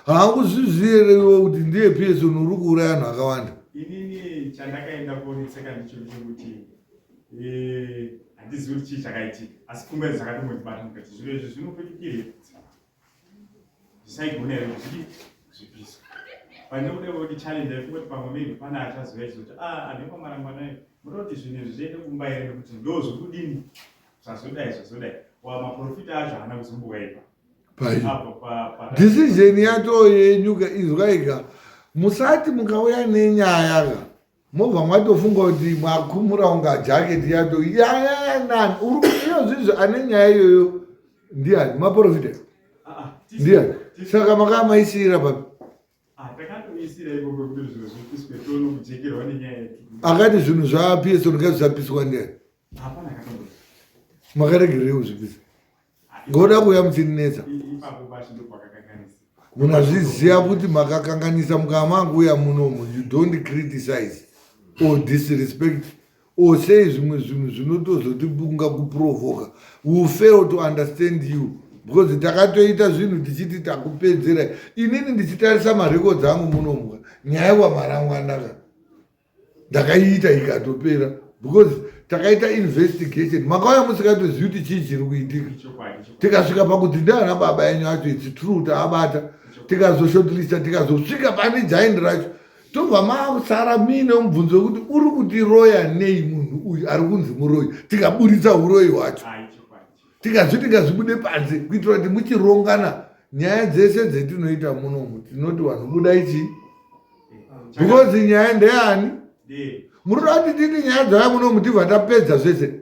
haanguzviziverewo kuti ndiye Pearson uri kuuraya vanhu akawanda inini chandakaenda kuonetseka ndicho chekuti handizivi kuti chii chakaitika asi pfungwa dzakatomotibata mukati zviro izvi zvinopetukire zvisaigona here kuti zvipisa pane kude kuti challenge yaifungoti pamwe maybe pana achaziva izvo kuti anekwa marangwanayo munoti zvinhu izvi zviende kumba here nekuti ndo zvokudini zvazodai maprofita acho haana kuzombowaipa decision yacho yenyuka izwaika musati mukauya nenyaya ka mobva mwatofunga kuti mwakumura unga jaketi yato yayanani uri iyo zvizvo ane nyaya iyoyo ndiani maprofita ndiani saka makamaisira papi akati zvinhu zvaPearson ngazvisapiswa ndiani makaregerewo zvipisa ngoda kuuya muchininetsa munazviziva kuti makakanganisa mukamanguya munomu you don't criticize or disrespect or say zvimwe zvinhu zvinotozotipunga kuprovoka we fail to understand you because takatoita zvinhu tichiti takupedzera inini ndichitarisa marekodzi angu munomuka nyaya wamarangwanaka ndakaiita ikatopera because takaita investigation makauya musikatozivi kuti chii chiri kuitika tikasvika pakuti ndiana baba yenyu acho its true taabata tikazoshotlista tikazosvika pane jaindi racho tobva masara mine mubvunzo wekuti uri kutiroya nei munhu uyu ari kunzi muroyi tikaburitsa uroyi hwacho tikazvi tingazvibude panze kuitira kuti muchirongana nyaya dzese dzetinoita munomu tinoti vanhu budai chii because nyaya ndeani muri kuti titi nyaya dzaya munomu tibva tapedza zvese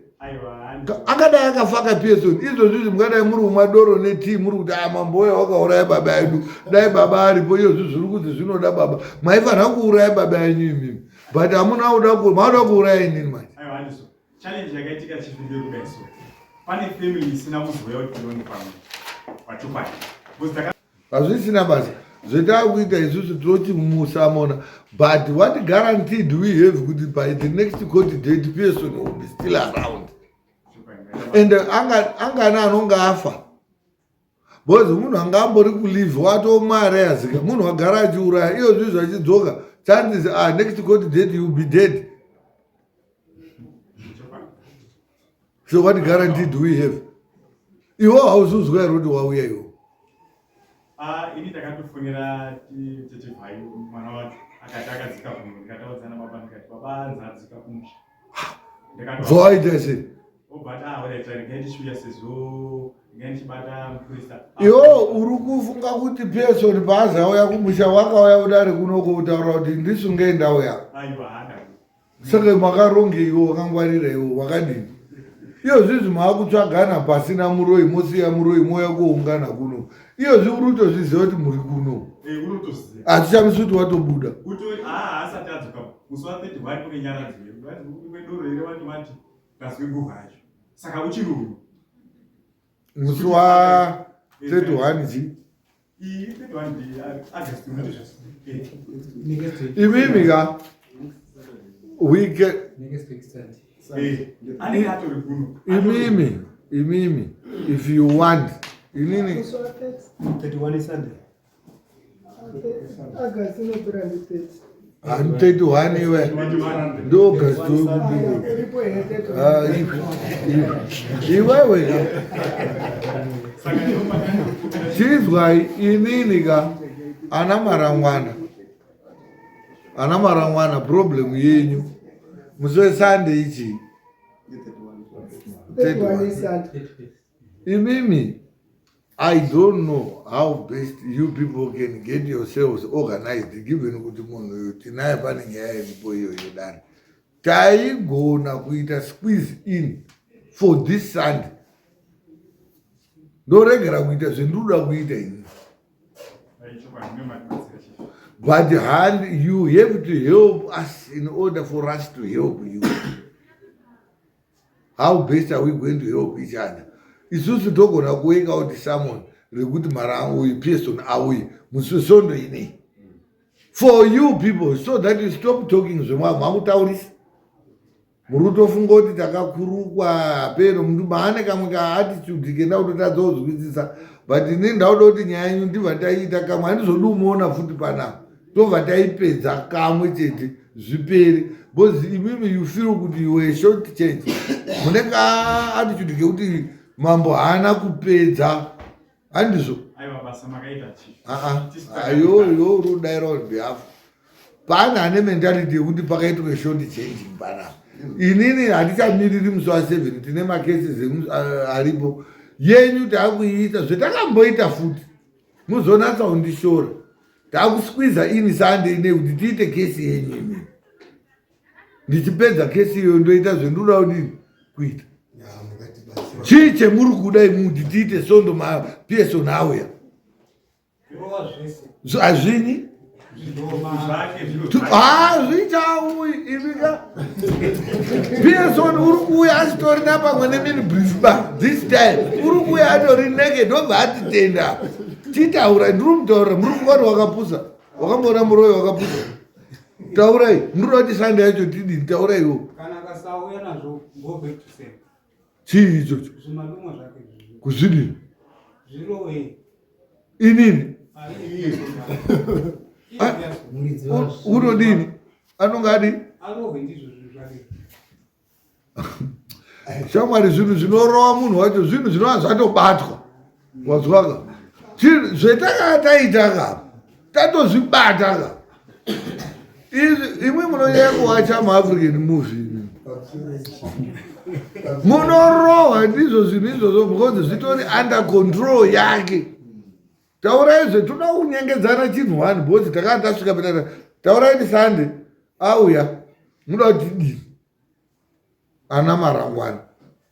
akadai akafaka Pearson izvozvi mungadai muri mumadoro netii muri kuti mamboya wakauraya baba edu dai baba aripo iyozvi zviri kuti zvinoda baba maifanira kuuraya baba yenyu imimi but hamuna kuda kuuraya inini manje. Challenge yakaitika chifindiro kudai so pane family isina kuzoya kuti ndoni pamwe pachokwadi hazvisina basa zvetakuita isusu tinoti musamona but what guarantee do we have kuti by the next court date Pearson will be still around and angana anonga afa because munhu anga ambori kulive watomari yazika munhu agara achiuraya iyo zvinhu zvachidzoka chances next court date you will be dead. So what guarantee do we have? Iwo hauzuzwa ere kuti wauya iwo? Ini takatofonera tete bhayi mwana wacho akati akadzika kuno ndikataudzana baba ndikati baba nzadzika kumusha. Voida sei? Obata walaita ngatichiuya sezvo ngatichibata muprista. Iwo uri kufunga kuti Pearson bhazi auya kumusha wakauya kudare kuno kutaura kuti ndisunge ndauya. Aiwa hana. Saka makaronge iwo wakangwarira iwo wakadini? Iyo zvizi maakutsvagana pasina muroi mosiya muroi moya kuungana kuno iyo zviri kutozviziva kuti muri kuno hatichamisi kuti watobuda asati adzoka musi wa31 kune nyara dzedoro ire wati ndazwe guha racho saka uchiri uno musi wa 31 ji 31 August imimi ka weekend imimi if you want inini 31 Sunday. August no brand 31 iwe ndo August iwewe chizwa inini ka ana marangwana problem yenyu musi Sunday ichi 31. Imimi, I don't know how best you people can get yourselves organized given kuti munhu tinaye pane nyaya iripo iyo yodaro taigona kuita squeeze in for this Sunday ndoregera kuita zvenduda kuita ini but you have to help us in order for us to help you. How best are we going to help each other? Isusu togona kuweka out someone rekuti marangu uyu Pearson auyi musondo ine for you people so that you stop talking zvamamutaurisa muri kutofunga kuti takakurukwa pero mundu maane kamwe kaattitude kenda kutotadza kuzwisisa but ini ndauda kuti nyaya yenyu ndibva taiita kamwe handizodi umuona futi panapa tobva taipedza kamwe chete zvipere because imimi you feel kuti you were short change mune attitude kekuti mambo haana kupedza handizvo ayo rudaira on behalf pana ane mentality yekuti pakaitwe short changing panapa inini hatichamiriri musi wa7 tine macases aripo yenyu taakuiita zvetakamboita futi muzonatsa kundishora taakusquiza ini Sunday ine kuti tiite kesi yenyu imini ndichipedza kesi iyo ndoita zvenduda kudini kuita chii chemuri kuda imuti tiite sondo Pearson auya hazvini zvichauyi ivika Pearson uri kuuya achitorina pamwe nemini briefba this time uri kuuya atori naked ndobva atitenda titaura ndiri mutaurira muri kungwani wakapusa wakamboona muroi wakapusa taurai ndinoda kuti Sunday yacho tidini tauraiwo chii ichocho kuzvidini inini unodini anonga adini shamwari zvinhu zvinorova munhu wacho zvinhu zvinova zvatobatwa wazwaka zvetakataitaka tatozvibataka imwe munonyanya kuwacha maafrican movie munorohwa ndizvo zvinhu izvozvo because zvitori under control yake taurai zvetinoda kunyengedzana chinhu one because takanga tasvika petata taurai ni Sunday auya muda kuti dini ana marangwana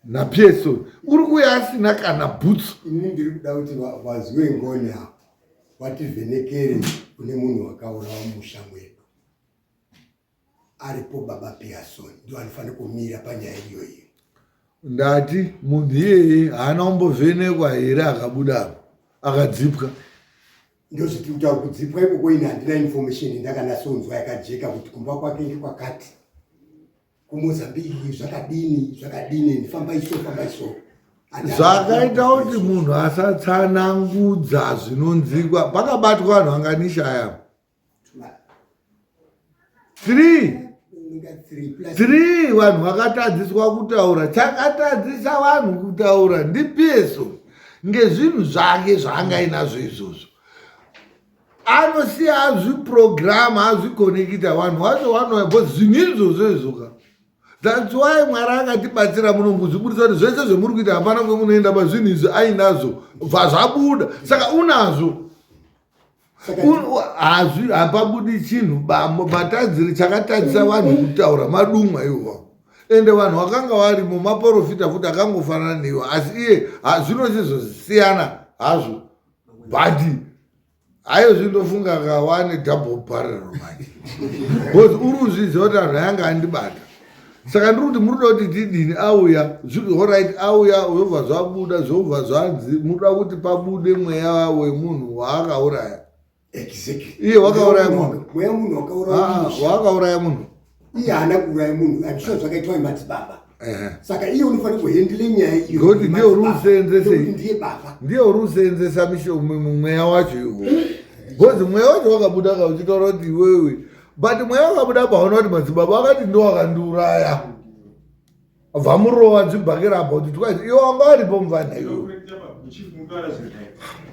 naPearson uri kuya asina kana bhutsu. Ini ndiri kuda kuti vaziwe ngoni apa vativhenekere kune munhu wakaurawa mumusha mwedu aripo baba Pearson ndio anofanira kumira panyaya iyoyi. Ndati munhu iyeye haana kumbovhenekwa here akabuda akadzipwa. Ndio zvititaura kudzipwa ikoko ini handina information ndakanasonzwa yakajeka kuti kumba kwake ndekwakati kuMozambique zvakadini ndifamba iso. Zvakaita kuti munhu asatsanangudza zvinonzikwa pakabatwa vanhu vanganishaya 3 vanhu vakatadziswa kutaura. Chakatadzisa vanhu kutaura ndiPearson ngezvinhu zvake zvaangainazvo izvozvo. Anosiya azviprogramu azvikonekita vanhu vacho vanobo zvinhu izvozvo izvoka. That's why Mwari akatibatsira munonguzvibudisa kuti zvese zvemuri kuita hapana kwemunoenda pazvinhu izvi ainazo zvazvabuda. Saka unazvo hapabudi chinhu matadziri chakatadzisa vanhu kutaura madumwa iwo. Ende vanhu vakanga varimo maprofita futi akangofanana neiwo asi iye zvinozizosiyana hazvo bhati hayo zvindofunga kawane double barrel manje because uri kuzviziva kuti anhu yanga andibata. Saka ndiri kuti muri kuda kuti tidini auya alright auya zobva zvabuda zvobva zvanzi muda kuti pabude mweya wemunhu waakauraya. Iye wakauraya munhu. Mweya munhu wakauraya. Wakauraya munhu. Iye haana kuuraya munhu andisho zvakaitwa nemadzibaba. Saka iye unofanira kuhendle nyaya iyo. Ngoti ndiye uri kuseenzese. Ndiye baba. Ndiye uri kuseenzesa mweya wacho iwo. Because mweya wacho wakabuda kauchitaura kuti iwewe. But mweya wakabuda paona kuti madzibaba akati ndo wakandiuraya. Vamurova dzibhakira apa kuti twazi iwe wanga waripo muvana iwe.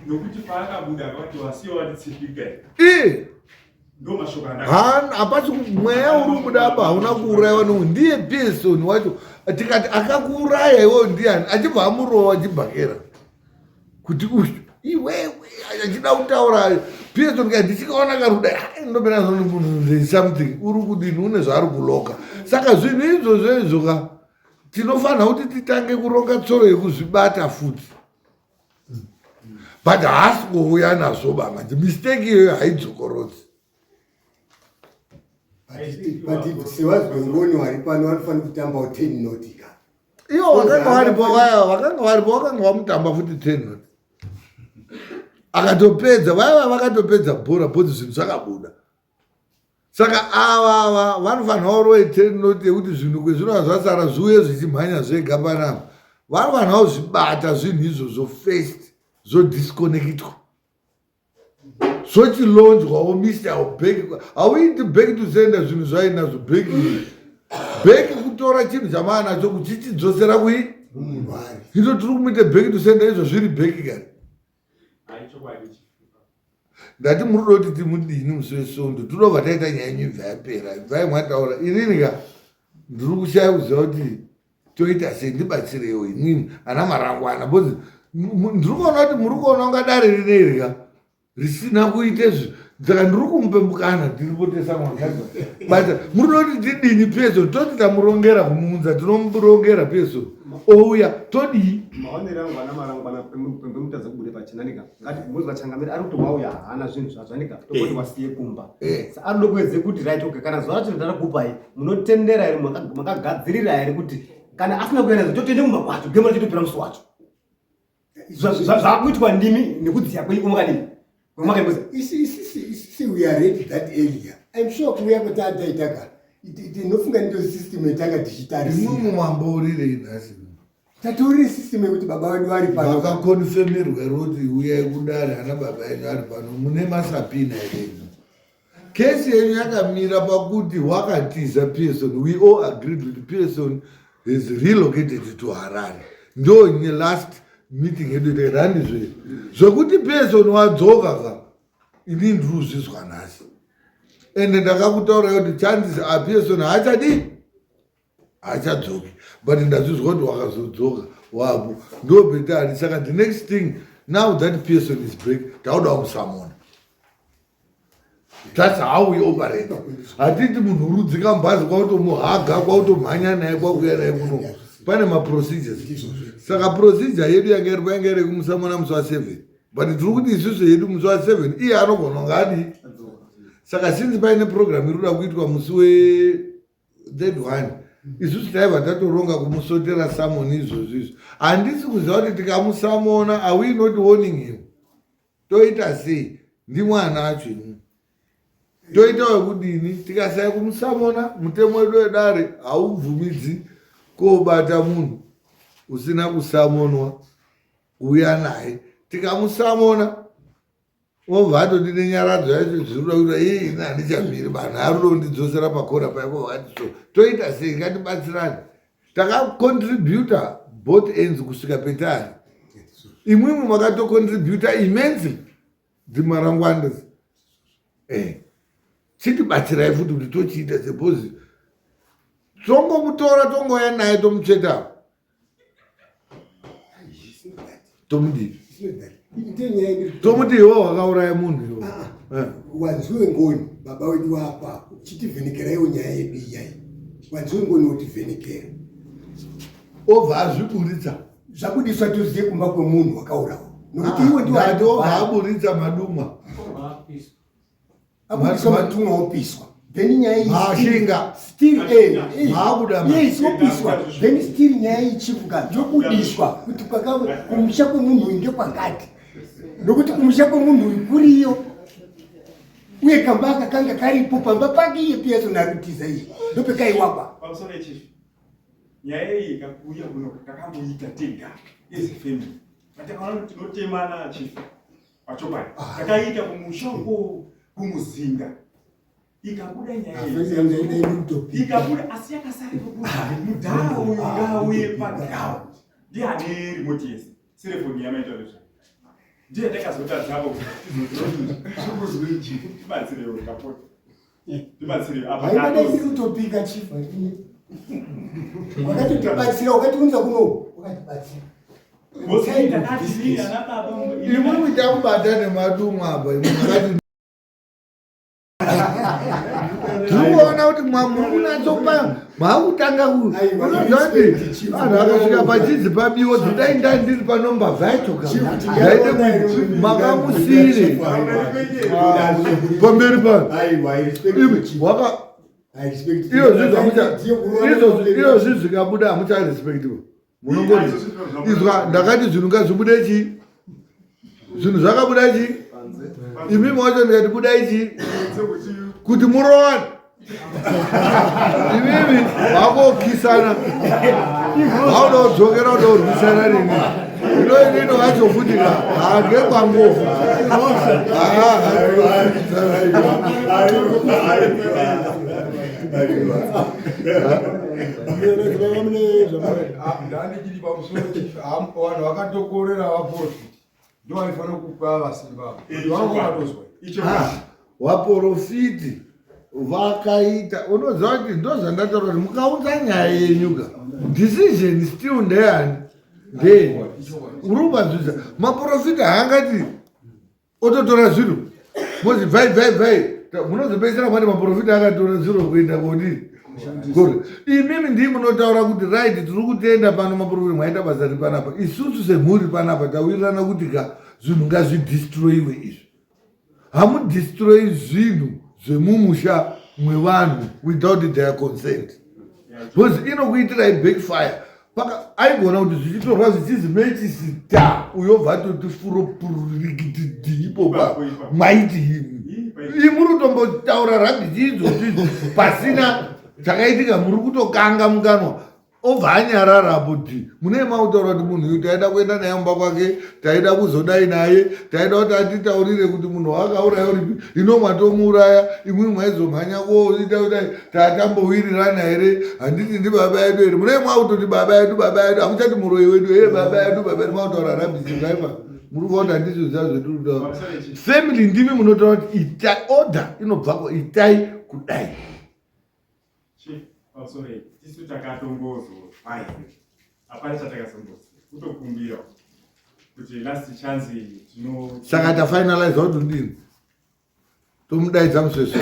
Nokuti paakabuda akati wasiya watitsipika. Hapasi mweya uri kubuda apa hauna kuurayiwa nomunhu. Ndiye Pearson wacho tikati akakuuraya iwewe ndiani achibva amurova chibhakera kuti iwewe achida kutaura Pearson kati ndichikaona karuda ndopera zvoni munhu something uri kudini une zvaari kuloka. Saka zvinhu izvozvo izvoka tinofanira kuti titange kuronga tsoro yekuzvibata futi. But haasi kuuya nazvo bamanje mistake iyoyo haidzokorodzi. But sewazongoni vari pano vanofanira kutambawo 10 notika. Ivo vakanga varipo vakanga vamutamba futi 10 not. Akatopedza vaiva vakatopedza bhora bhodzi zvinhu zvakabuda. Saka ava vanofanira kurove 10 not yekuti zvinhu kwezvinova zvasara zviuye zvichimhanya zvega panapa. Vanofanira kuzvibata zvinhu izvozvo first zvodisconnectwa. Zvochilonjwawo Mr. Beki. Hauiti Beki to senda zvinhu zvainazvo Beki kutora chinhu chamaanacho kuchichidzosera kui? Hino tiri kumuita Beki to senda izvo zviri Beki kani. Ndati muri kuda kuti timudini musi weSondo tinobva taita nyaya nyibva yapera bvai mwataura inini ka ndiri kushaya kuziva kuti toita sei ndibatsireiwo inini ana marangwana bcause ndiri kuona kuti muri kuona kunga dare rineri ka risina kuite zvi saka ndiri kumupe mukana tiripotesa mwakaza but muri kuda kuti tidini Pearson toti tamurongera kumuunza tinomurongera Pearson ouya todii maonero angu ana marangwana pemutadza kubude pachinanika ngati muzwa changamira ari kuti wauya haana zvinhu zvazvanika tokoti wasiye kumba ari ndokwedze kuti right okay kana zuva racho ndarakupai munotendera here makagadzirira here kuti kana asina kuenda totende kumba kwacho gemo rachitopera musi wacho zvakuitwa ndimi nekudziya kwenyu kwamakadini kwamakaimboza isi we are ready that area. I'm sure kuya kwatataitaka ndinofunga ndiyo system yatanga tichitarisa mumambo urirei nhasi tatori system yekuti baba vedu vari pano vakakonfemerwa roti uyai kudare ana baba enyu ari pano mune masapina yenyu. Kesi yenyu yakamira pakuti wakatiza Pearson. We all agreed with Pearson is relocated to Harare. Ndo nye last meeting yedu terandi zve zvokuti Pearson wadzoka ka ini ndiri kuzvizwa nhasi ende ndakakutaura kuti chances Pearson haachadzoki but ndazvizwa kuti wakazodzoka wapo ndo betari. Saka the next thing now that Pearson is break tauda kumusamona. That's how we operate. Hatiti munhu urudzika mubhazi kwautomuhaga kwautomhanya naye kwakuya naye muno pane maprocedures. Saka procedure yedu yanga iri kumusamona musi wa7 but tiri kuti isusu yedu musi wa7 iye anogona ngadi. Saka since paine program iri kuda kuitwa musi we31 isusu taibva tatoronga kumusotera samoni izvozvo. Handisi kuziva kuti tikamusamona are we not warning him? Toita sei? Ndi mwana acho inu. Toita wekudini? Tikasaya kumusamona mutemo wedu wedare haubvumidzi kobata munhu usina kusamonwa uya naye. Tikamusamona obva atodine nyaradzo yacho zviruda kuti ii ina handichamiri vanhu arudo kundidzosera pakona paiko vakati so. Toita sei? Ngatibatsirane. Takacontributa both ends kusvika petari. Imwimwe makatocontributa immensely dzimarangwanda. Chitibatsirai futi kuti tochiita suppose tongomutora tongoya naye tomutsveta tomudii tomuti iwo wakauraya munhu iwo. Wanziwe ngoni baba wedu apa chitivhenekeraiwo nyaya yedu iyai. Wanziwe ngoni wotivhenekera obva azviburitsa zvabudiswa toziye kumba kwemunhu wakaurawa nokuti iwe ndiobva aburitsa madumwa abudiswa madumwa opiswa then nyaya mashinga still maabuda yes opiswa then still nyaya ichivuka yobudiswa kuti kumusha kwemunhu uyu ndekwakati nokuti kumusha kwemunhu uyu kuriyo uye kamba kakanga karipo pamba pake iye pia sonarutiza iyi ndopekaiwakwa pamusoro yechifi nyaya iyi ikakuya kuno takamboita tega ezifemili atakaona kuti tinotemana chifi pachokwadi takaita kumushango kumuzinga ikabuda nyaya ikabuda asi yakasara mudhara uyu ngauye paground ndiane remote yese serefoni yamaita nezvo ndiye ndakazotadzavo tibatsirewo kapota tibatsirewo apaatopika chifa wakati tibatsira wakatiunza kuno wakatibatsira imwe mutakubata nemadumwa apa tinoona kuti muri kunatsopa maakutanga unozati anhu akasvika pachidzi pabiwo dzidainda ndiri panomba vaito daide makamusire pamberi pano iyo zvizvikabuda hamucharespektiwa munongoti izwa ndakati zvinhu ngazvibude chi zvinhu zvakabuda chi imimi wacho ndikati budai chi kuti murowane imimi vakokisana vauda kudzokera kuda kurwisana rimwe inoinino vacho futi ka hakekwangofu vanhu vakatokorera vapoti ndovaifanira kupa vasimba waprofiti vakaita unoziva kuti ndozvandataura kuti mukaunza nyaya yenyuka decision still ndeyani ndeni uri kubazvisa maprofiti haangati ototora zviro mozi bvai munozopedzisira mati maprofiti akatora zviro kuenda kodii kuri imimi ndii munotaura kuti right tiri kutenda pano maprofiti mwaita basa ri panapa isusu semhuri panapa tawirirana kuti ka zvinhu ngazvidestroyiwe izvi hamudestroyi zvinhu zvemumusha mwevanhu without their consent because inokuitirai backfire paka aigona kuti zvichitorwa zvichizi mechisita uyobva toti furopurikitidi ipopa maiti imuri kutombotaura rabhiti idzozvi pasina chakaitika muri kutokanga mukanwa obva anyarara kuti mune mautaura kuti munhu uyu taida kuenda naye mumba kwake taida kuzodai naye taida kuti atitaurire kuti munhu wakauraya uripi ino mwatomuuraya imwi mwaizomhanya koita kudai tatambowirirana here handiti ndi baba edu here mune mwautoti baba edu hamuchati muroi wedu he baba edu mwautaura rabhizingaipa muri kuona ndizvo zva zvetiri kutaura family ndimi munotaura kuti itai order inobvako itai kudai sorry, tisu takatongozo hai apana chatakasongoza kutokumbira kuti last chance tino saka ta finalize out ndini tomudaidza musese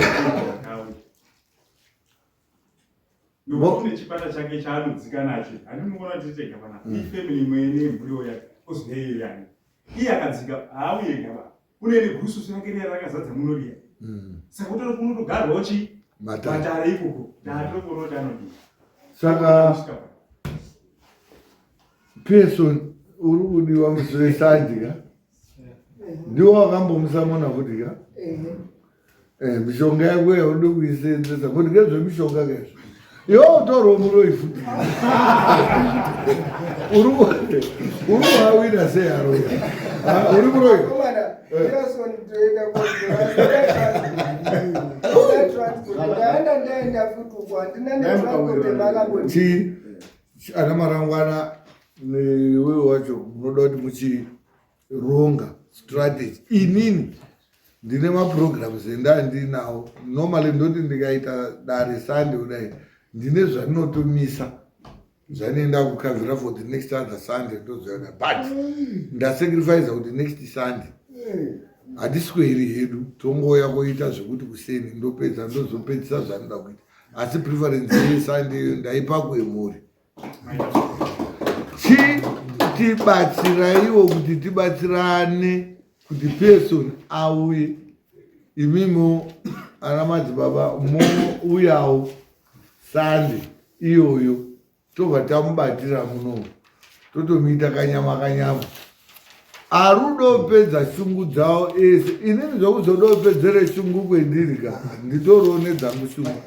Ndokuti chipata chake chaanodzika nacho. Andinoona titega pana. Ifamily mwene mbuyo yake. Kozveyo yani. Iye akadzika auye ngaba. Kune negusu sinakeri rakazadza munoriya. Saka utori kunotogarwawo chi matare ikoko. Ndatokorota anodi. Saka person uri kudiwa musure sandika. Ndiwo wakambomusamona kuti ka? Mishonga yako yaunode kuisenzesa kuti ngezvemishonga kezvo. Iwo utoro muroifuti. Uri kuawina seyaro ya. Uri muroi. Chi ana marangwana newe wacho munoda kuti muchironga strategy. Inini ndine maprograms endandinawo. Normally ndoti ndikaita dare Sunday kudai ndine zvandinotomisa zvanoenda kukavhira for the next other Sunday ndozoona but ndasacrifice kuti next Sunday hatisweri hedu tongoya koita zvekuti kuseni ndopedza ndozopedzisa zvanoda kuita asi preference yeSunday ndaipa kwemhuri tibatsiraiwo kuti tibatsirane kuti person auye imimo ana madzibaba uyawo Sunday iyoyo tobva tamubatira muno totomuita kanyama arudopedza shungu dzawo ese inini zvokuzodopedzere shungu kwendiri ka nditoriwo nedzangu shungu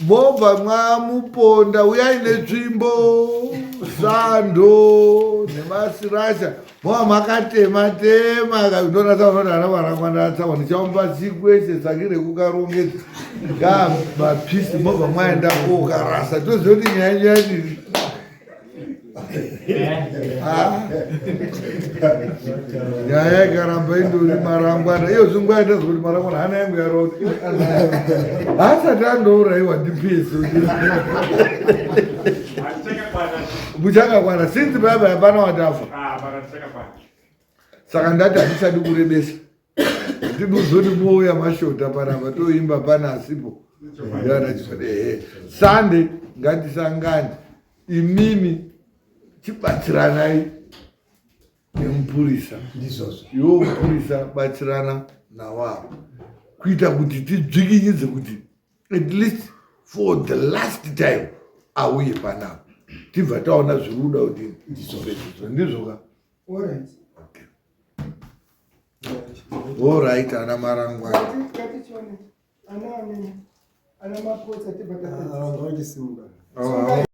mobva mwamuponda uyai netsvimbo sando nemasirasha mova makatema ndonatsa unoti ana marangwana atsawa ndichamupa chikweshe sakire kukarongedza nga mapisi mobva mwaenda kokarasa tozoti nyanyanyiri nyaya ikaramba indori marangwana iyo zvingwaita zvokuti marangwana hana yangu yaroti asati andouraiwa ndipisi muchakakwana sinzi baba hapana watafa saka ndati hatisadi kurebesa ndinozoti mouya mashota panapa toimba pana asipo Sunday ngatisangane imimi chibatsiranai nemupurisa iwo mupurisa batsirana nawavo kuita kuti tidzvikinyidze kuti at least for the last time auye panapa tibva taona zviri kuda kuti ndizvoka alright ana marangwana ana mapotsa tibva